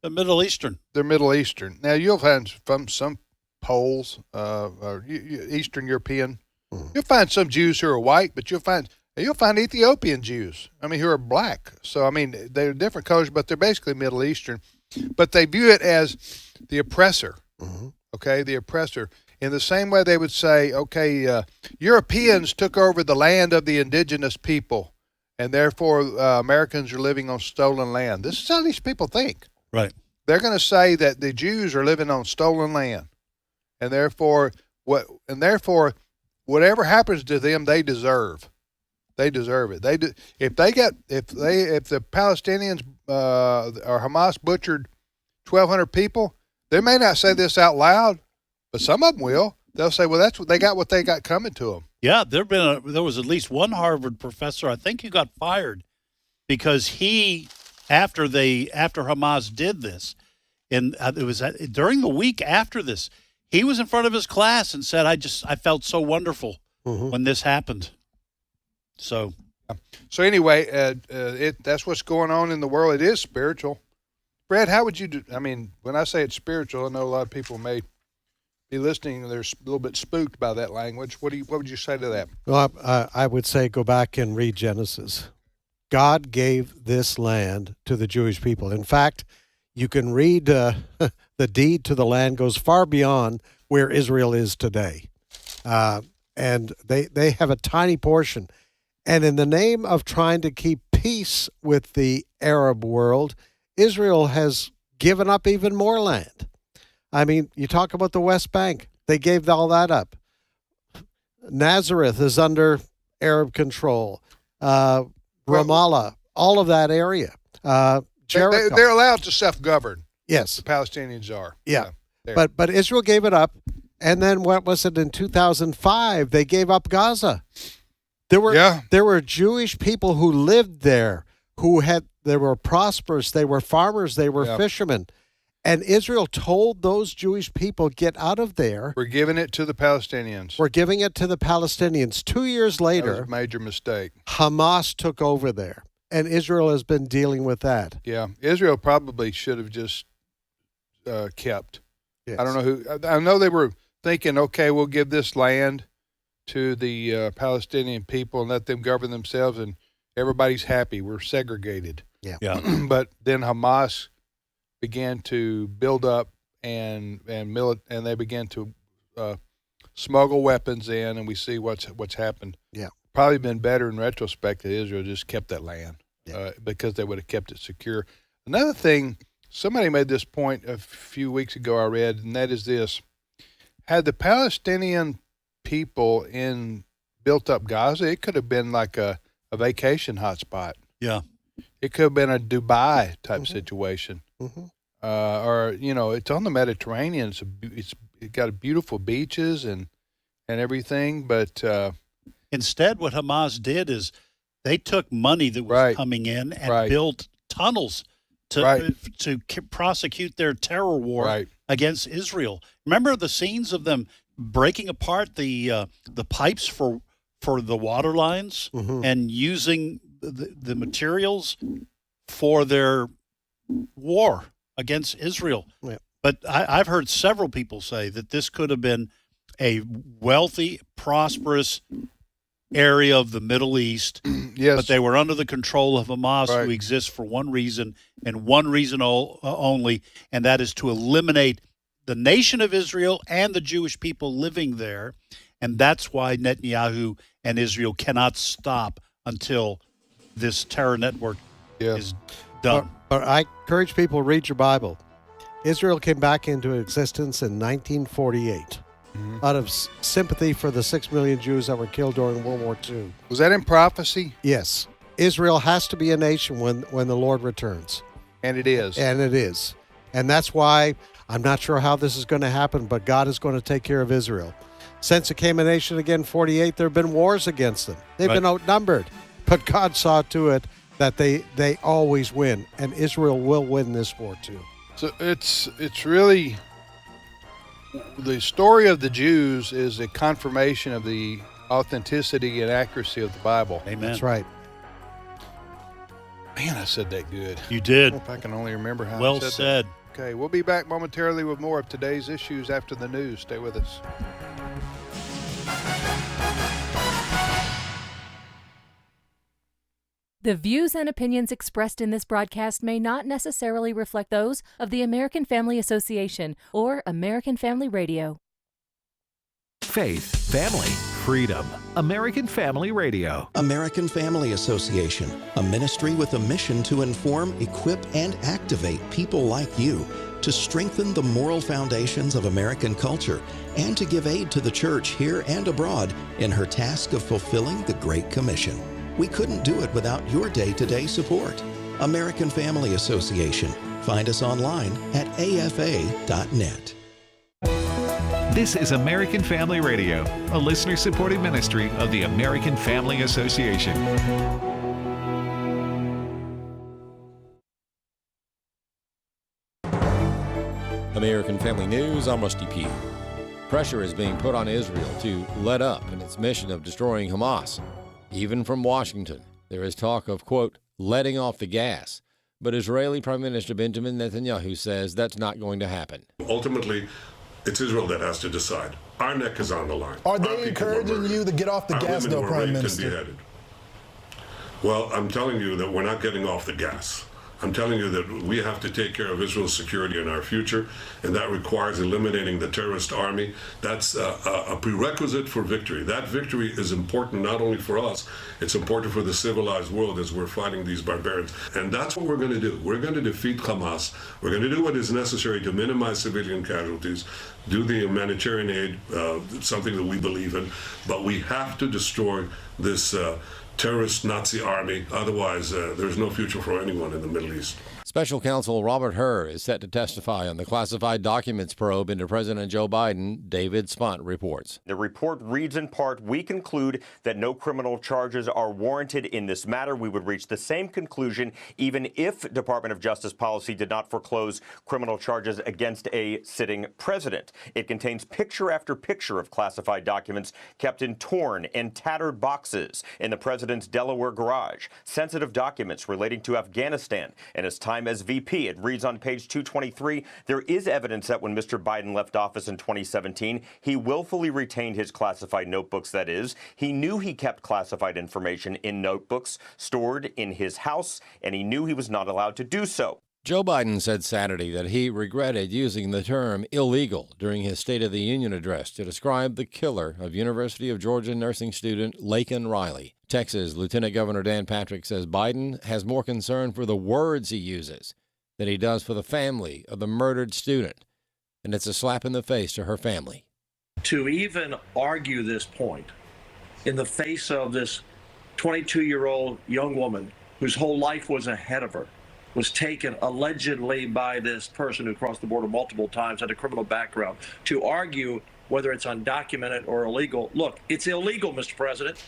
The Middle Eastern. They're Middle Eastern. Now, you'll find from some Poles, or Eastern European, you'll find some Jews who are white, but you'll find Ethiopian Jews, who are black. So, they're different colors, but they're basically Middle Eastern. But they view it as the oppressor, okay, the oppressor. In the same way they would say, okay, Europeans took over the land of the indigenous people, and therefore Americans are living on stolen land. This is how these people think. Right. They're going to say that the Jews are living on stolen land, and therefore whatever happens to them, they deserve. They deserve it. If the Palestinians or Hamas butchered 1,200 people, they may not say this out loud, but some of them will. They'll say, "Well, that's what they got coming to them." Yeah, there was at least one Harvard professor, I think, who got fired because he, after Hamas did this, and it was during the week after this, he was in front of his class and said, "I felt so wonderful when this happened." So anyway, that's what's going on in the world. It is spiritual. Brad, how would you do? I mean, when I say it's spiritual, I know a lot of people may be listening. They're a little bit spooked by that language. What would you say to that? Well, I would say go back and read Genesis. God gave this land to the Jewish people. In fact, you can read the deed to the land goes far beyond where Israel is today. And they have a tiny portion. And in the name of trying to keep peace with the Arab world, Israel has given up even more land. I mean, you talk about the West Bank. They gave all that up. Nazareth is under Arab control. Ramallah, all of that area. Jericho. They're allowed to self-govern. Yes. The Palestinians are. Yeah. But Israel gave it up. And then what was it in 2005? They gave up Gaza. There were Jewish people who lived there they were prosperous, they were farmers, they were fishermen. And Israel told those Jewish people, get out of there. We're giving it to the Palestinians. We're giving it to the Palestinians. 2 years later, that was a major mistake. Hamas took over there. And Israel has been dealing with that. Yeah. Israel probably should have just kept. Yes. I don't know who. I know they were thinking, okay, we'll give this land to the Palestinian people and let them govern themselves, and everybody's happy. We're segregated. yeah. But then Hamas began to build up and they began to smuggle weapons in, and we see what's happened. Yeah, probably been better in retrospect that Israel just kept that land because they would have kept it secure. Another thing, somebody made this point a few weeks ago, I read, and that is this: had the Palestinian people built up Gaza, it could have been like a vacation hotspot. Yeah. It could have been a Dubai type situation. Or, it's on the Mediterranean. It's got beautiful beaches and everything. But instead, what Hamas did is they took money that was coming in and built tunnels to prosecute their terror war against Israel. Remember the scenes of them breaking apart the pipes for the water lines and using the materials for their war against Israel. Yeah. But I've heard several people say that this could have been a wealthy, prosperous area of the Middle East, yes, but they were under the control of Hamas, who exists for one reason and one reason only, and that is to eliminate the nation of Israel and the Jewish people living there. And that's why Netanyahu and Israel cannot stop until this terror network is done. But I encourage people to read your Bible. Israel came back into existence in 1948 out of sympathy for the 6 million Jews that were killed during World War II. Was that in prophecy? Yes. Israel has to be a nation when the Lord returns. And it is. And it is. And that's why I'm not sure how this is going to happen, but God is going to take care of Israel. Since it came a nation again in 48, there have been wars against them. They've been outnumbered. But God saw to it that they always win, and Israel will win this war too. So it's really, the story of the Jews is a confirmation of the authenticity and accuracy of the Bible. Amen. That's right. Man, I said that good. You did. If I can only remember how well I said said. That. Okay, we'll be back momentarily with more of today's issues after the news. Stay with us. The views and opinions expressed in this broadcast may not necessarily reflect those of the American Family Association or American Family Radio. faith, family, freedom. American Family Radio. American Family Association, a ministry with a mission to inform, equip, and activate people like you to strengthen the moral foundations of American culture and to give aid to the church here and abroad in her task of fulfilling the Great Commission. We couldn't do it without your day-to-day support. American Family Association. Find us online at afa.net. This is American Family Radio, a listener-supported ministry of the American Family Association. American Family News, I'm Rusty P. Pressure is being put on Israel to let up in its mission of destroying Hamas. Even from Washington, there is talk of, quote, letting off the gas. But Israeli Prime Minister Benjamin Netanyahu says that's not going to happen. Ultimately, it's Israel that has to decide. Our neck is on the line. Are they encouraging you to get off the gas, though, Prime Minister? Well, I'm telling you that we're not getting off the gas. I'm telling you that we have to take care of Israel's security and our future, and that requires eliminating the terrorist army. That's a prerequisite for victory. That victory is important not only for us, it's important for the civilized world as we're fighting these barbarians. And that's what we're going to do. We're going to defeat Hamas. We're going to do what is necessary to minimize civilian casualties, do the humanitarian aid, something that we believe in, but we have to destroy this terrorist Nazi army. Otherwise, there's no future for anyone in the Middle East. Special Counsel Robert Hur is set to testify on the classified documents probe into President Joe Biden. David Spont reports. The report reads in part, we conclude that no criminal charges are warranted in this matter. We would reach the same conclusion even if Department of Justice policy did not foreclose criminal charges against a sitting president. It contains picture after picture of classified documents kept in torn and tattered boxes in the president's Delaware garage, sensitive documents relating to Afghanistan and his time as VP. It reads on page 223, there is evidence that when Mr. Biden left office in 2017, he willfully retained his classified notebooks, that is. He knew he kept classified information in notebooks stored in his house, and he knew he was not allowed to do so. Joe Biden said Saturday that he regretted using the term illegal during his State of the Union address to describe the killer of University of Georgia nursing student Laken Riley. Texas Lieutenant Governor Dan Patrick says Biden has more concern for the words he uses than he does for the family of the murdered student, and it's a slap in the face to her family. To even argue this point in the face of this 22-year-old young woman whose whole life was ahead of her, was taken allegedly by this person who crossed the border multiple times, had a criminal background, to argue whether it's undocumented or illegal. Look, it's illegal, Mr. President,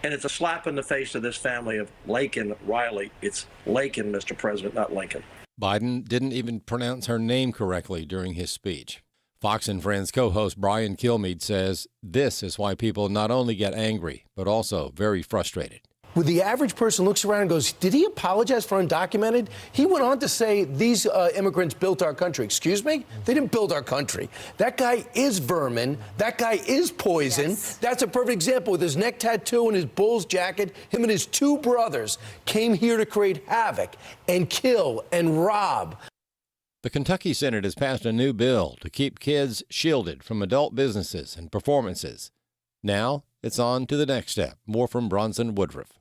and it's a slap in the face to this family of Laken Riley. It's Laken, Mr. President, not Lincoln. Biden didn't even pronounce her name correctly during his speech. Fox and Friends co-host Brian Kilmeade says this is why people not only get angry, but also very frustrated. When the average person looks around and goes, did he apologize for undocumented? He went on to say these immigrants built our country. Excuse me? They didn't build our country. That guy is vermin. That guy is poison. Yes. That's a perfect example. With his neck tattoo and his Bulls jacket, him and his two brothers came here to create havoc and kill and rob. The Kentucky Senate has passed a new bill to keep kids shielded from adult businesses and performances. Now it's on to the next step. More from Bronson Woodruff.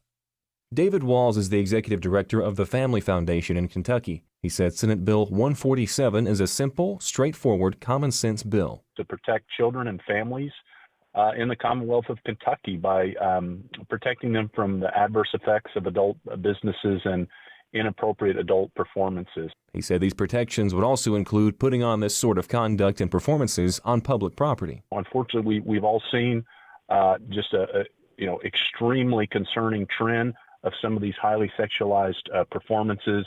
David Walls is the executive director of the Family Foundation in Kentucky. He said Senate Bill 147 is a simple, straightforward, common-sense bill to protect children and families in the Commonwealth of Kentucky by protecting them from the adverse effects of adult businesses and inappropriate adult performances. He said these protections would also include putting on this sort of conduct and performances on public property. Unfortunately, we've all seen just a extremely concerning trend of some of these highly sexualized performances,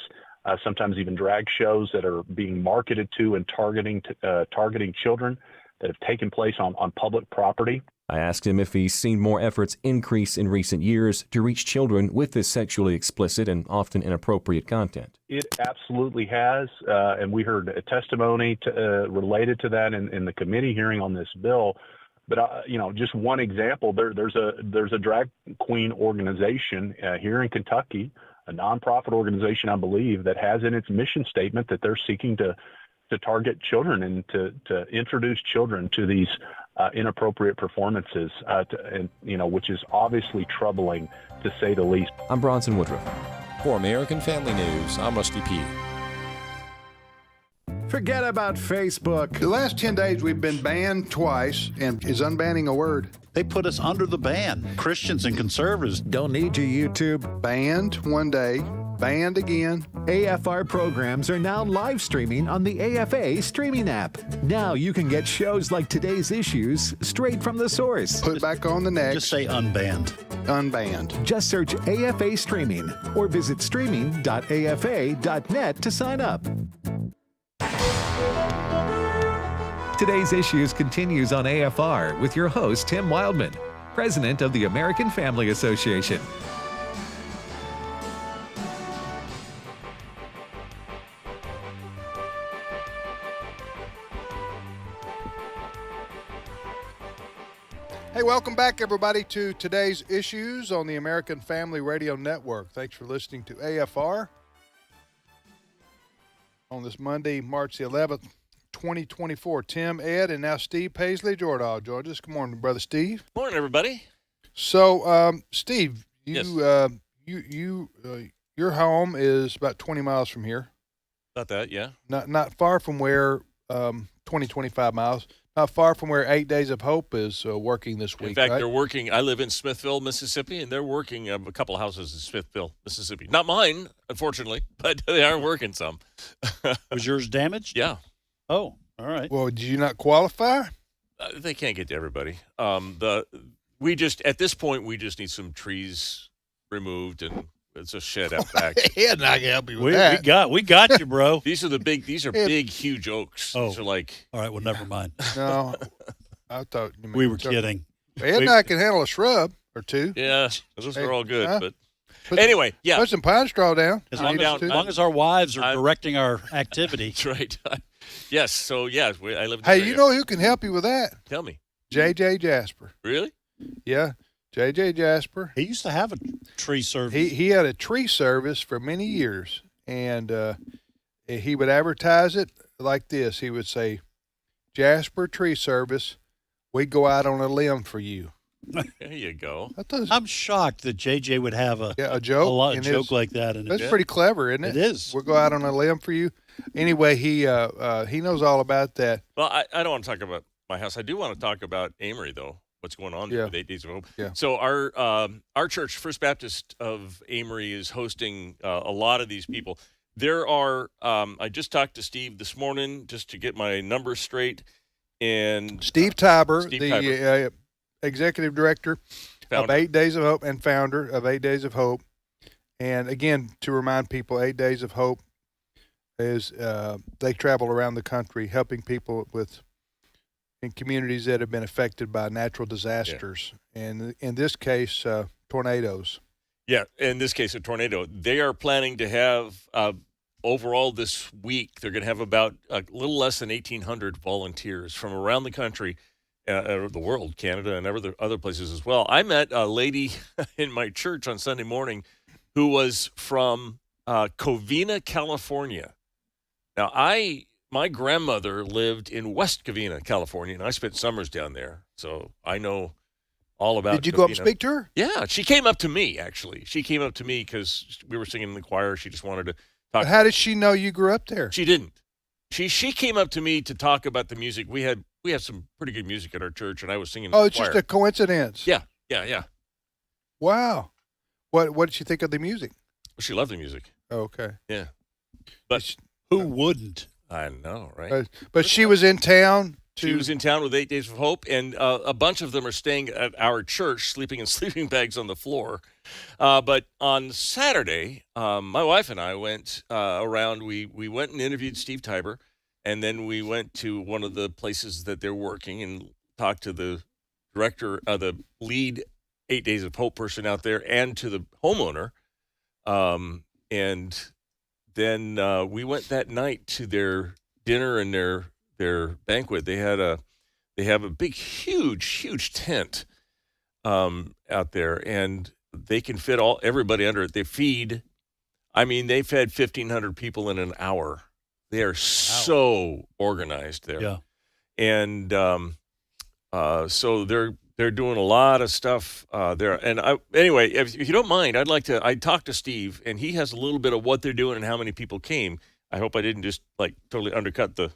sometimes even drag shows that are being marketed to and targeting children that have taken place on public property. I asked him if he's seen more efforts increase in recent years to reach children with this sexually explicit and often inappropriate content. It absolutely has, and we heard a testimony related to that in the committee hearing on this bill. But just one example, there's a drag queen organization here in Kentucky, a nonprofit organization, I believe, that has in its mission statement that they're seeking to target children and to introduce children to these inappropriate performances, which is obviously troubling to say the least. I'm Bronson Woodruff. For American Family News, I'm Rusty Pugh. Forget about Facebook. The last 10 days we've been banned twice, and is unbanning a word? They put us under the ban. Christians and conservatives. Don't need you, YouTube. Banned one day, banned again. AFR programs are now live streaming on the AFA streaming app. Now you can get shows like today's issues straight from the source. Put back on the next. Just say unbanned. Unbanned. Just search AFA streaming or visit streaming.afa.net to sign up. Today's Issues continues on AFR with your host, Tim Wildman, President of the American Family Association. Hey, welcome back, everybody, to today's Issues on the American Family Radio Network. Thanks for listening to AFR on this Monday, March the 11th. 2024. Tim, Ed, and now Steve Paisley Jordahl joined us. Good morning, Brother Steve. Morning, everybody. So, Steve, Yes. Your home is about 20 miles from here. About that, yeah. Not far from where 25 miles. Not far from where 8 Days of Hope is working this week. In fact, right? they're working. I live in Smithville, Mississippi, and they're working a couple of houses in Smithville, Mississippi. Not mine, unfortunately, but they are working some. Was yours damaged? Yeah. Oh, all right. Well, did you not qualify? They can't get to everybody. At this point, we just need some trees removed, and it's a shed out back. Ed and I can help you with that. We got you, bro. These are big, huge oaks. Oh. These are like. All right, well, never mind. No, I thought you we were kidding. Ed and I can handle a shrub or two. Yeah, those are all good, Huh? but. Anyway, yeah. Put some pine straw down. As long as our wives are directing our activity. That's right. Yes. So, yeah, I live in Hey, you know who can help you with that? Tell me. J.J. Jasper. Really? Yeah. J.J. Jasper. He used to have a tree service. He had a tree service for many years, and he would advertise it like this. He would say, Jasper Tree Service, we go out on a limb for you. There you go. I'm shocked that JJ would have a joke, joke like that. That's pretty clever, isn't it? It is. We'll go out on a limb for you. Anyway, he knows all about that. Well, I don't want to talk about my house. I do want to talk about Amory, though. What's going on there with 8 Days of Hope? Yeah. So our church, First Baptist of Amory, is hosting a lot of these people. There are. I just talked to Steve this morning just to get my numbers straight. And Steve Tiber, executive director of 8 Days of Hope and founder of 8 Days of Hope. And again, to remind people, 8 Days of Hope is they travel around the country helping people in communities that have been affected by natural disasters. Yeah. And in this case, tornadoes. Yeah, in this case, a tornado. They are planning to have, overall this week, they're going to have about a little less than 1,800 volunteers from around the country, the world, Canada, and other places as well. I met a lady in my church on Sunday morning who was from Covina, California. Now, my grandmother lived in West Covina, California, and I spent summers down there, so I know all about Did you Covina. go up and speak to her? Yeah, she came up to me, actually. She came up to me because we were singing in the choir. She just wanted to talk. But how did she know you grew up there? She didn't. She came up to me to talk about the music. We have some pretty good music at our church, and I was singing in the choir. It's just a coincidence. Yeah. Wow. What did she think of the music? Well, she loved the music. Oh, okay. Yeah. But who wouldn't? I know, right? But she was in town. She was in town with 8 Days of Hope, and a bunch of them are staying at our church, sleeping in sleeping bags on the floor. But on Saturday, my wife and I went around. We went and interviewed Steve Tiber, and then we went to one of the places that they're working and talked to the director, the lead 8 Days of Hope person out there, and to the homeowner. And then we went that night to their dinner and their banquet. They have a big, huge tent out there, and they can fit everybody under it. They fed 1,500 people in an hour. They are so organized there. Yeah. And so they're doing a lot of stuff there. And anyway, if you don't mind, I talked to Steve, and he has a little bit of what they're doing and how many people came. I hope I didn't just totally undercut the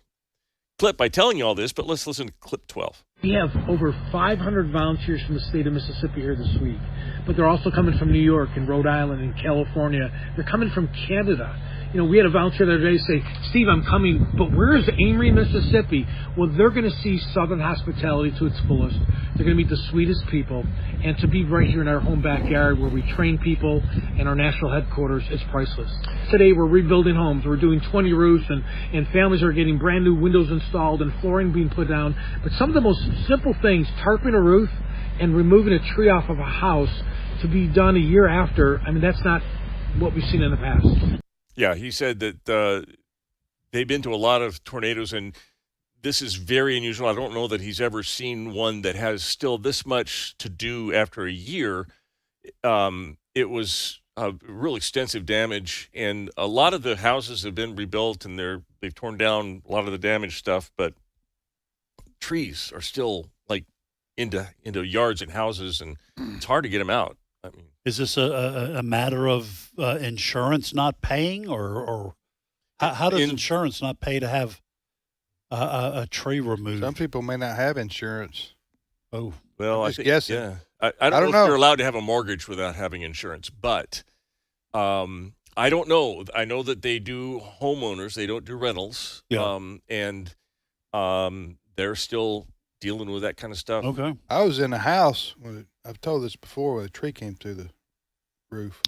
clip by telling you all this, but let's listen to clip 12. We have over 500 volunteers from the state of Mississippi here this week, but they're also coming from New York and Rhode Island and California. They're coming from Canada. You know, we had a volunteer the other day say, Steve, I'm coming, but where is Amory, Mississippi? Well, they're going to see Southern hospitality to its fullest. They're going to meet the sweetest people. And to be right here in our home backyard where we train people and our national headquarters is priceless. Today, we're rebuilding homes. We're doing 20 roofs, and families are getting brand new windows installed and flooring being put down. But some of the most simple things, tarping a roof and removing a tree off of a house, to be done a year after, I mean, that's not what we've seen in the past. Yeah, he said that they've been to a lot of tornadoes, and this is very unusual. I don't know that he's ever seen one that has still this much to do after a year. It was real extensive damage, and a lot of the houses have been rebuilt, and they've torn down a lot of the damaged stuff, but trees are still into yards and houses, and it's hard to get them out. I mean, is this a matter of insurance not paying, or how does insurance not pay to have a tree removed? Some people may not have insurance. Oh, well, I think, guessing. Yeah. I don't know if you're allowed to have a mortgage without having insurance, but I don't know. I know that they do homeowners. They don't do rentals. Yeah. And they're still dealing with that kind of stuff. Okay. I was in a house, I've told this before, where a tree came through the roof.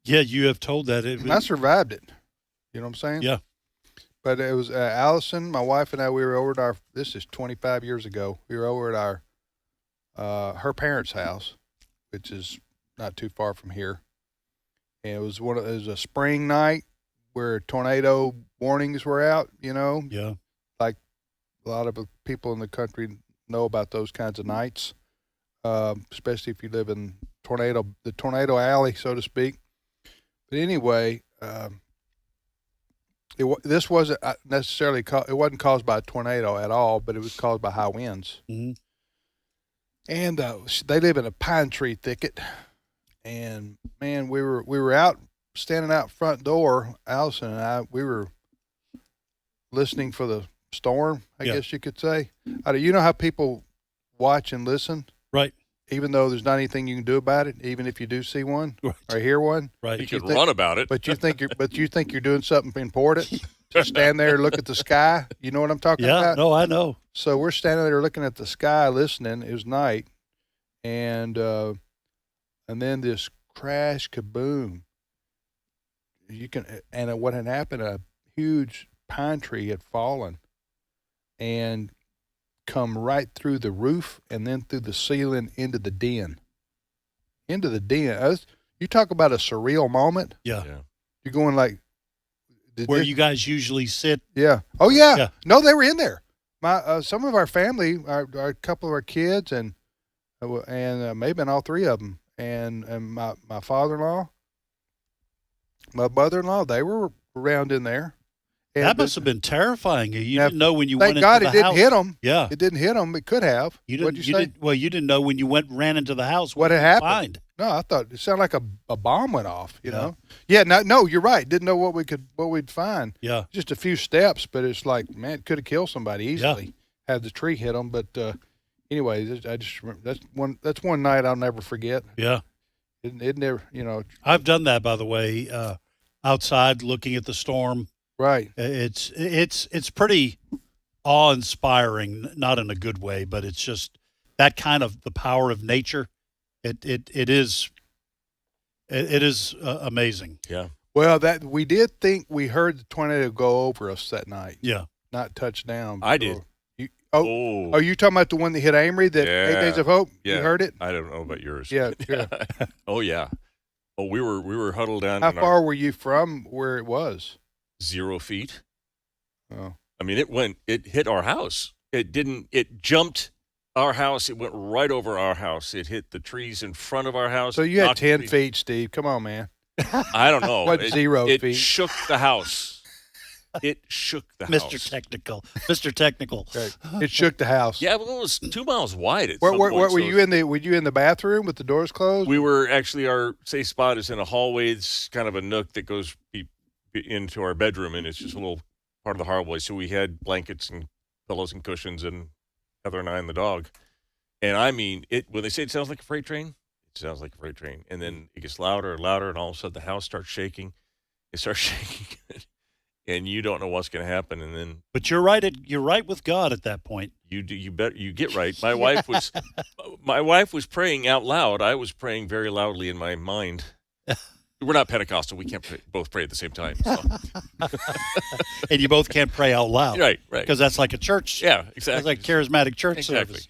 Yeah, you have told that. I survived it. You know what I'm saying? Yeah. But it was Allison, my wife, and I, we were over at this is 25 years ago. We were over at her parents' house, which is not too far from here. And it was a spring night where tornado warnings were out, you know? Yeah. Like a lot of people in the country know about those kinds of nights, especially if you live in the tornado alley, so to speak. But anyway, this wasn't necessarily it wasn't caused by a tornado at all, but it was caused by high winds. Mm-hmm. And they live in a pine tree thicket, and man, we were out standing out front door. Allison and I, we were listening for the storm, I guess you could say. You know how people watch and listen, right? Even though there's not anything you can do about it, even if you do see one or hear one, right? You could run about it, but you think you're doing something important. To stand there and look at the sky. You know what I'm talking about? Yeah, no, I know. So we're standing there looking at the sky, listening. It was night, and then this crash, kaboom. And what had happened? A huge pine tree had fallen, and come right through the roof, and then through the ceiling into the den. Into the den. You talk about a surreal moment. Yeah. You're going like. Where you guys usually sit. Yeah. Oh, yeah. No, they were in there. Some of our family, a couple of our kids, and maybe all three of them, and my father-in-law, my mother-in-law, they were around in there. And that must have been terrifying. You didn't know when you went into the house. the Thank God it didn't hit them. Yeah. It didn't hit them. It could have. What'd you say? You didn't know when you ran into the house what had happened. Find. No, I thought it sounded like a bomb went off, you know? Yeah, no, you're right. Didn't know what we'd find. Yeah. Just a few steps, but it's like, man, it could have killed somebody easily had the tree hit them. But anyway, I just remember, that's one night I'll never forget. Yeah. It never, you know. I've done that, by the way, outside looking at the storm. Right. It's pretty awe-inspiring, not in a good way, but it's just that kind of the power of nature. It is amazing. Yeah. Well, that we did think we heard the tornado go over us that night. Yeah. Not touch down. I did. Oh, you talking about the one that hit Amory? That 8 Days of Hope? Yeah. You heard it? I don't know about yours. Yeah. Oh yeah. Oh, we were huddled down. How far were you from where it was? 0 feet. Oh. I mean, it hit our house. It jumped our house. It went right over our house. It hit the trees in front of our house. So you had 10 feet, Steve. Come on, man. I don't know. What, 0 feet? It shook the house. It shook the house. Mr. Technical. Okay. It shook the house. Yeah, well, it was 2 miles wide at Where some point. were you in the? Were you in the bathroom with the doors closed? We were actually, our safe spot is in a hallway. It's kind of a nook that goes into our bedroom, and it's just a little part of the hallway. So we had blankets and pillows and cushions, and Heather and I and the dog. And I mean, when they say it sounds like a freight train, it sounds like a freight train. And then it gets louder and louder, and all of a sudden the house starts shaking. It starts shaking, and you don't know what's going to happen. And then, but you're right. You're right with God at that point. You get right. My wife was praying out loud. I was praying very loudly in my mind. We're not Pentecostal. We can't both pray at the same time. So. And you both can't pray out loud. Right. Because that's like a church. Yeah, exactly. That's like charismatic church exactly.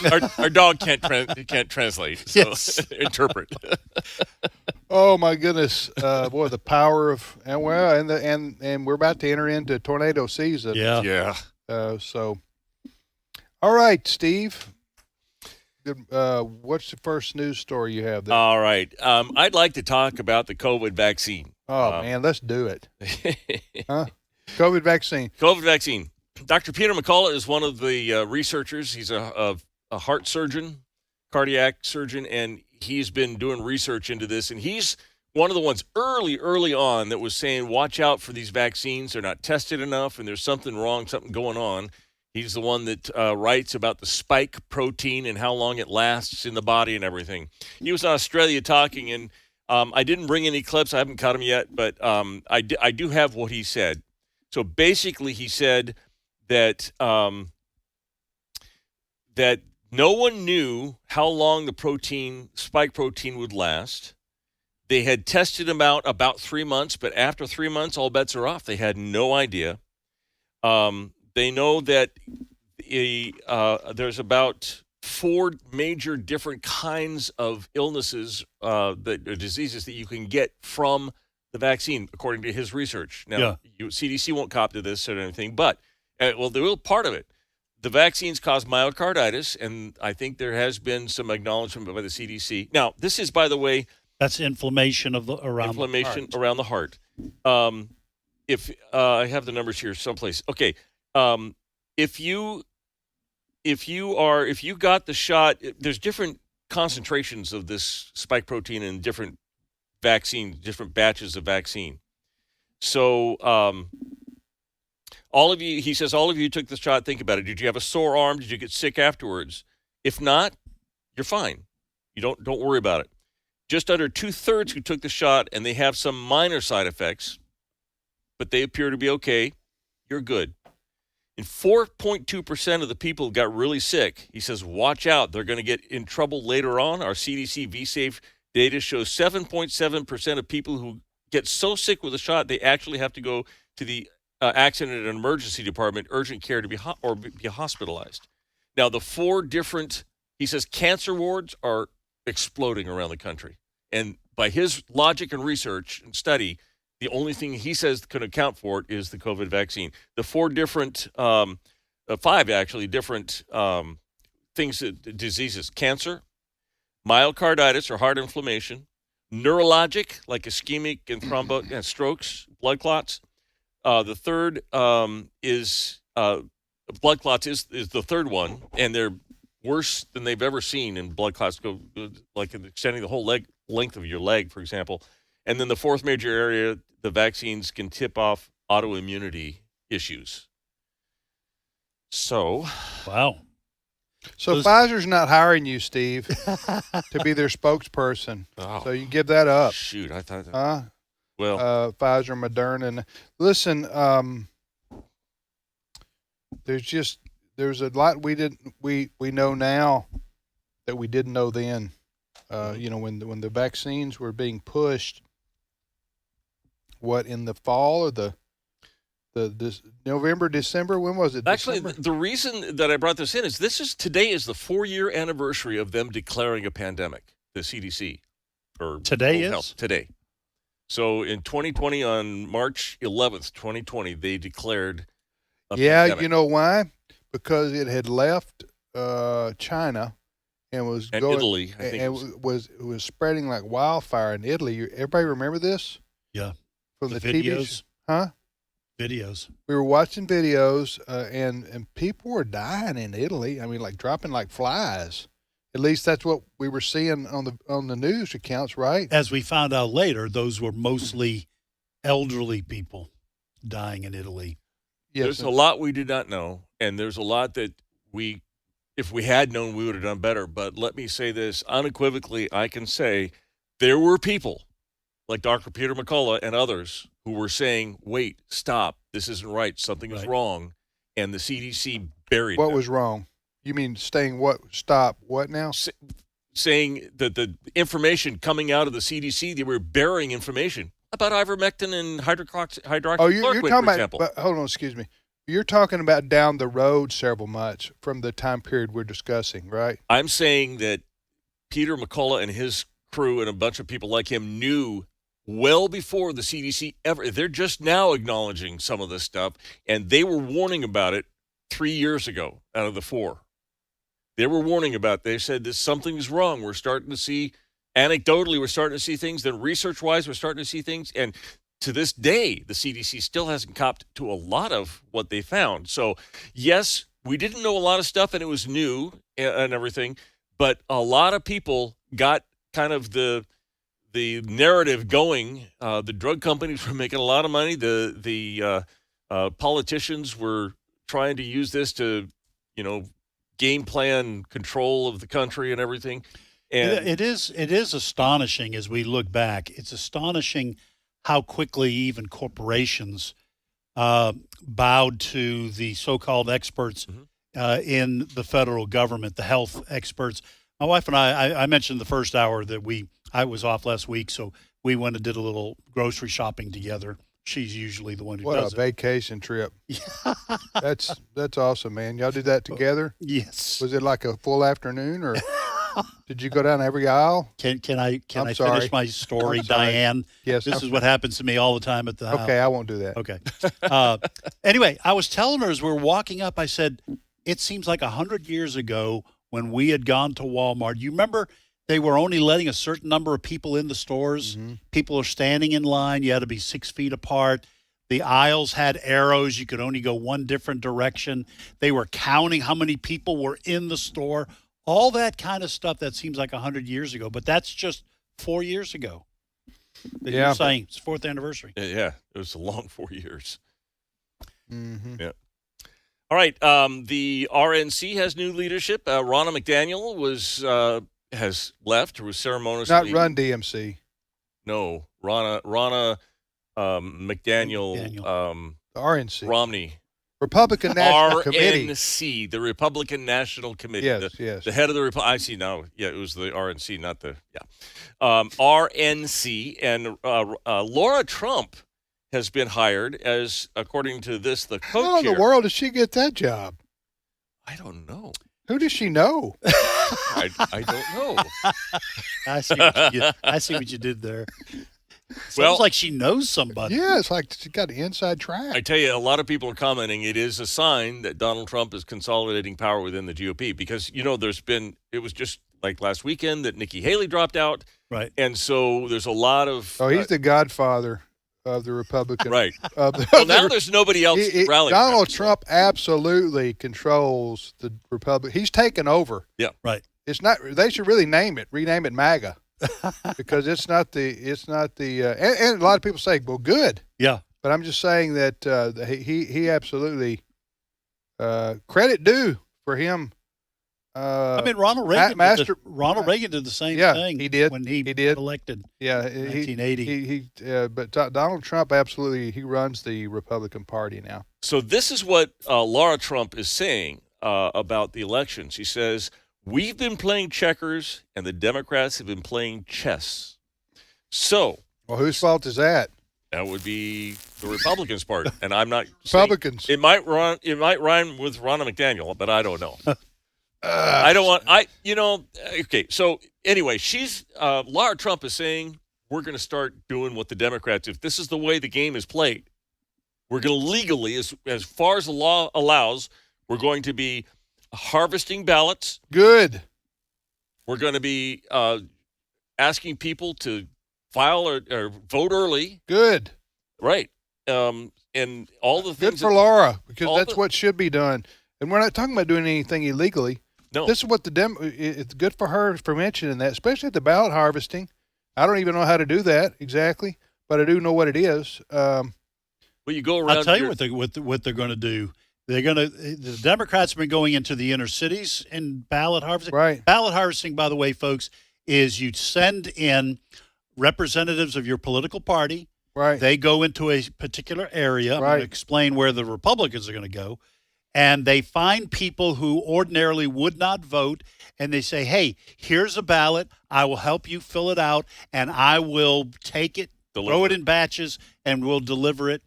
service. Our dog can't translate, so Yes. interpret. Oh my goodness, boy, the power of and we're about to enter into tornado season. Yeah. So, all right, Steve. Good. What's the first news story you have there? All right. I'd like to talk about the COVID vaccine. Oh man, let's do it. Huh? COVID vaccine. COVID vaccine. Dr. Peter McCullough is one of the researchers. He's a heart surgeon, cardiac surgeon, and he's been doing research into this. And he's one of the ones early on that was saying, watch out for these vaccines. They're not tested enough, and there's something wrong, something going on. He's the one that writes about the spike protein and how long it lasts in the body and everything. He was in Australia talking, and I didn't bring any clips. I haven't cut them yet, but I do have what he said. So basically, he said that that no one knew how long the spike protein would last. They had tested him out about 3 months, but after 3 months, all bets are off. They had no idea. They know that there's about 4 major different kinds of illnesses, diseases that you can get from the vaccine, according to his research. Now, CDC won't cop to this or anything, but, they will part of it. The vaccines cause myocarditis, and I think there has been some acknowledgement by the CDC. Now, this is, by the way... That's inflammation around the heart. If I have the numbers here someplace. Okay. If you got the shot, there's different concentrations of this spike protein in different vaccines, different batches of vaccine. So, he says, all of you took the shot. Think about it. Did you have a sore arm? Did you get sick afterwards? If not, you're fine. You don't worry about it. Just under 2/3 who took the shot, and they have some minor side effects, but they appear to be okay. You're good. And 4.2% of the people who got really sick, he says, watch out. They're going to get in trouble later on. Our CDC VSafe data shows 7.7% of people who get so sick with a shot, they actually have to go to the accident and emergency department, urgent care, to be hospitalized. Now, the 4 different, he says, cancer wards are exploding around the country. And by his logic and research and study, the only thing he says can account for it is the COVID vaccine. The 4 different, 5 actually, different diseases: cancer, myocarditis or heart inflammation, neurologic like ischemic and and strokes, blood clots. The third is blood clots is the third one, and they're worse than they've ever seen in blood clots, like extending the whole length of your leg, for example. And then the 4th major area, the vaccines can tip off autoimmunity issues. So, wow. So Pfizer's not hiring you, Steve, to be their spokesperson. Oh, so you give that up. Shoot, I thought. Pfizer, Moderna. Listen, there's a lot we know now that we didn't know then. When the vaccines were being pushed, in the fall or this November, December? When was it? Actually, December? the reason that I brought this in is today is the 4-year anniversary of them declaring a pandemic, the CDC. Or today is? Health, today. So in 2020, on March 11th, 2020, they declared a pandemic. You know why? Because it had left China and was going Italy. I think it was spreading like wildfire in Italy. Everybody remember this? Yeah. From the videos. TV, huh? videos. We were watching videos, and people were dying in Italy. I mean, like dropping like flies. At least that's what we were seeing on the news accounts, right? As we found out later, those were mostly elderly people dying in Italy. Yes, there's a lot we did not know, and there's a lot that if we had known, we would have done better. But let me say this unequivocally, I can say there were people like Dr. Peter McCullough and others who were saying, wait, stop, this isn't right, something is wrong, and the CDC buried What them. was wrong? You mean stop what now? Saying that the information coming out of the CDC, they were burying information about ivermectin and hydroxychloroquine, Oh, you're for talking example. about, hold on, excuse me. You're talking about down the road several months from the time period we're discussing, right? I'm saying that Peter McCullough and his crew and a bunch of people like him knew well before the CDC ever. They're just now acknowledging some of this stuff, and they were warning about it 3 years ago out of the 4. They were warning about it. They said this something's wrong. We're starting to see, anecdotally, we're starting to see things. Then research-wise, we're starting to see things. And to this day, the CDC still hasn't copped to a lot of what they found. So, yes, we didn't know a lot of stuff, and it was new and everything. But a lot of people got kind of the narrative going. The drug companies were making a lot of money. The politicians were trying to use this to, game plan control of the country and everything. And it is astonishing as we look back. It's astonishing how quickly even corporations bowed to the so-called experts in the federal government, the health experts. My wife and I mentioned the first hour that I was off last week, so we went and did a little grocery shopping together. She's usually the one who does What a vacation trip. That's awesome, man. Y'all did that together? Yes. Was it like a full afternoon, or did you go down every aisle? Can I sorry. finish my story, I'm sorry. Diane? Yes. This is what happens to me all the time at the house. Okay, I won't do that. Okay. Anyway, I was telling her as we were walking up, I said, it seems like 100 years ago when we had gone to Walmart. You remember they were only letting a certain number of people in the stores. Mm-hmm. People are standing in line. You had to be 6 feet apart. The aisles had arrows. You could only go one different direction. They were counting how many people were in the store. All that kind of stuff that seems like 100 years ago, but that's just 4 years ago. That you're saying it's 4th anniversary. Yeah, it was a long 4 years. Mm-hmm. Yeah. All right. The RNC has new leadership. Ronna McDaniel has left, or was ceremoniously. Not Run DMC. No, Ronna McDaniel. The RNC. Romney. Republican National Committee. RNC, the Republican National Committee. Yes. The head of the I see now. Yeah, it was the RNC, not the RNC, and Laura Trump has been hired as, according to this, the co-chair. How in the world did she get that job? I don't know. Who does she know? I don't know. I see what you did there. Sounds like she knows somebody. Yeah, it's like she got an inside track. I tell you, a lot of people are commenting it is a sign that Donald Trump is consolidating power within the GOP because, it was just like last weekend that Nikki Haley dropped out. Right. And so there's a lot of. Oh, he's the godfather of the Republican. Right. Well, now there's nobody else rallying. Donald Trump absolutely controls the Republic. He's taken over. Yeah. Right. It's not. They should really rename it MAGA, because it's not the. And a lot of people say, well, good. Yeah. But I'm just saying that he absolutely credit due for him. Ronald Reagan did the same thing. He did when he did elected. Yeah, 1980. But Donald Trump absolutely he runs the Republican Party now. So this is what Laura Trump is saying about the election. She says, "We've been playing checkers, and the Democrats have been playing chess." So, well, whose fault is that? That would be the Republicans' part, and I'm not Republicans. It might rhyme with Ronna McDaniel, but I don't know. I don't want. Okay. So anyway, Laura Trump is saying we're going to start doing what the Democrats. If this is the way the game is played, we're going to legally, as far as the law allows, we're going to be harvesting ballots. Good. We're going to be asking people to file or vote early. Good. Right. and all the Good things. for that, Laura, because that's what should be done. And we're not talking about doing anything illegally. No. This is what it's good for her for mentioning that, especially at the ballot harvesting. I don't even know how to do that exactly, but I do know what it is. Well, you go around. I'll tell you what they're going to do. The Democrats have been going into the inner cities in ballot harvesting. Right. Ballot harvesting, by the way, folks, is you send in representatives of your political party. Right. They go into a particular area. I'm going to explain where the Republicans are going to go. And they find people who ordinarily would not vote, and they say, hey, here's a ballot. I will help you fill it out, and I will take it, throw it in batches, and we'll deliver it.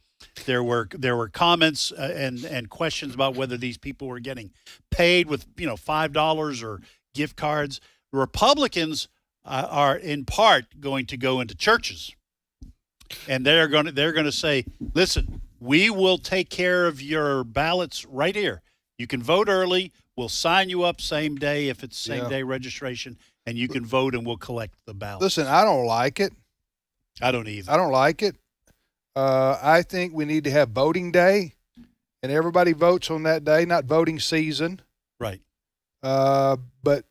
There were comments and questions about whether these people were getting paid with $5 or gift cards. The Republicans are in part going to go into churches, and they're going to say, listen, we will take care of your ballots right here. You can vote early. We'll sign you up same day if it's same day registration, and you can vote, and we'll collect the ballots. Listen, I don't like it. I don't either. I don't like it. I think we need to have voting day, and everybody votes on that day, not voting season. Right. But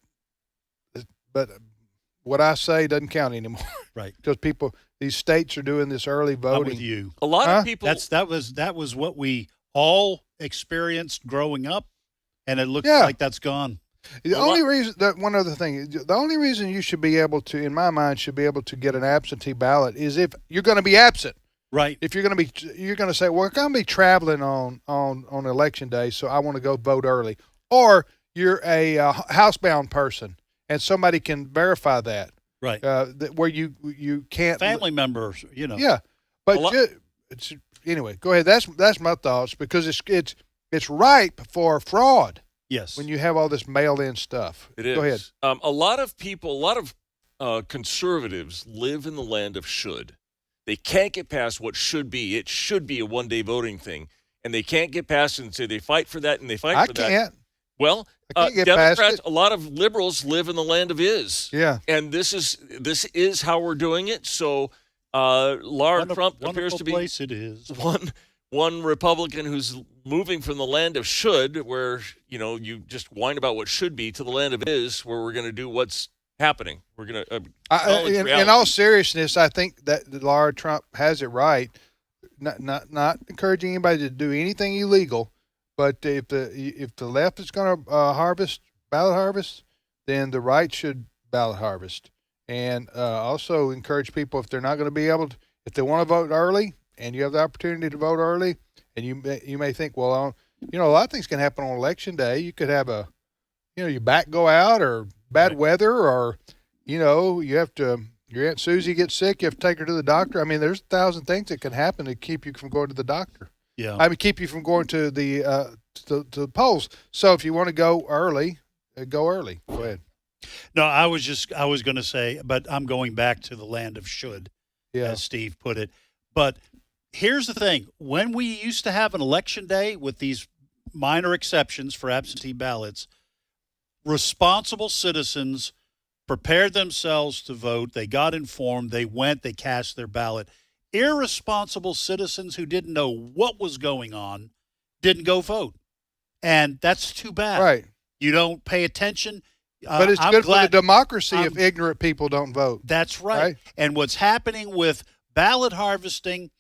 what I say doesn't count anymore. Right. Because these states are doing this early voting. I'm with you. A lot of people. That was what we all experienced growing up, and it looks like that's gone. The only reason one other thing, the only reason you should be able to, in my mind, should be able to get an absentee ballot is if you're going to be absent. Right. If you're going to say, well, I'm going to be traveling on election day, so I want to go vote early, or you're a housebound person and somebody can verify that. Right. Where you can't family members, Yeah, but anyway, go ahead. That's my thoughts, because it's ripe for fraud. Yes. When you have all this mail-in stuff. It is. Go ahead. A lot of conservatives live in the land of should. They can't get past what should be. It should be a one-day voting thing, and they can't get past it, and say they fight for that and they fight for that. I can't. Well, I can't get Democrats, past it. a lot of liberals live in the land of is. Yeah. And this is how we're doing it. So Laura Trump appears to be place it is. one Republican who's moving from the land of should, where you just whine about what should be, to the land of is, where we're going to do what's happening. We're going to in all seriousness, I think that Laura Trump has it right. Not encouraging anybody to do anything illegal, but if the left is going to ballot harvest, then the right should ballot harvest, and also encourage people, if they're not going to be able to, if they want to vote early, and you have the opportunity to vote early, and you may think, well, a lot of things can happen on election day. You could have your back go out, or bad weather, or you have to, your Aunt Susie gets sick, you have to take her to the doctor. I mean, there's 1,000 things that can happen to keep you from going to the doctor. Yeah. I mean, keep you from going to the polls. So if you want to go early, go early. Go ahead. No, I was going to say, but I'm going back to the land of should, as Steve put it. But here's the thing. When we used to have an election day with these minor exceptions for absentee ballots, responsible citizens prepared themselves to vote. They got informed. They went. They cast their ballot. Irresponsible citizens who didn't know what was going on didn't go vote. And that's too bad. Right. You don't pay attention. But it's good for the democracy if ignorant people don't vote. That's right. And what's happening with ballot harvesting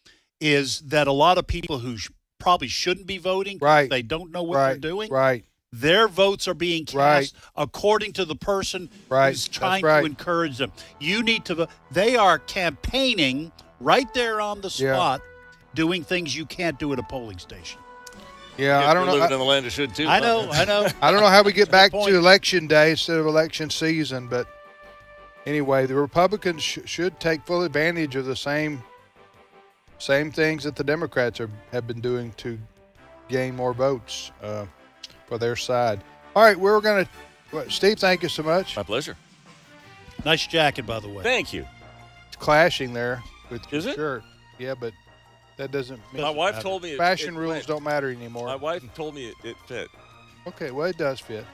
is that a lot of people who probably shouldn't be voting, they don't know what they're doing. Right. Their votes are being cast according to the person who's trying to encourage them. You need to vote. They are campaigning right there on the spot, doing things you can't do at a polling station. Yeah, I don't know. Living in the land of should too. I know. I don't know how we get back to election day instead of election season, but anyway, the Republicans should take full advantage of the same things that the Democrats have been doing to gain more votes for their side. All right, we're going to – Steve, thank you so much. My pleasure. Nice jacket, by the way. Thank you. It's clashing there with your Is it? shirt. Yeah, but that doesn't mean My wife told me fashion rules don't matter anymore. My wife told me it fit. Okay, well, it does fit.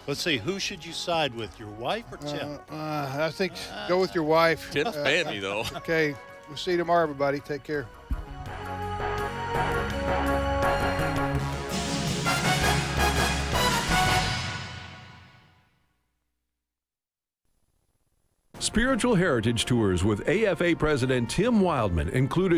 Let's see, who should you side with, your wife or Tim? I think go with your wife. Tim's paying me, though. Okay, we'll see you tomorrow, everybody. Take care. Spiritual Heritage Tours with AFA President Tim Wildman included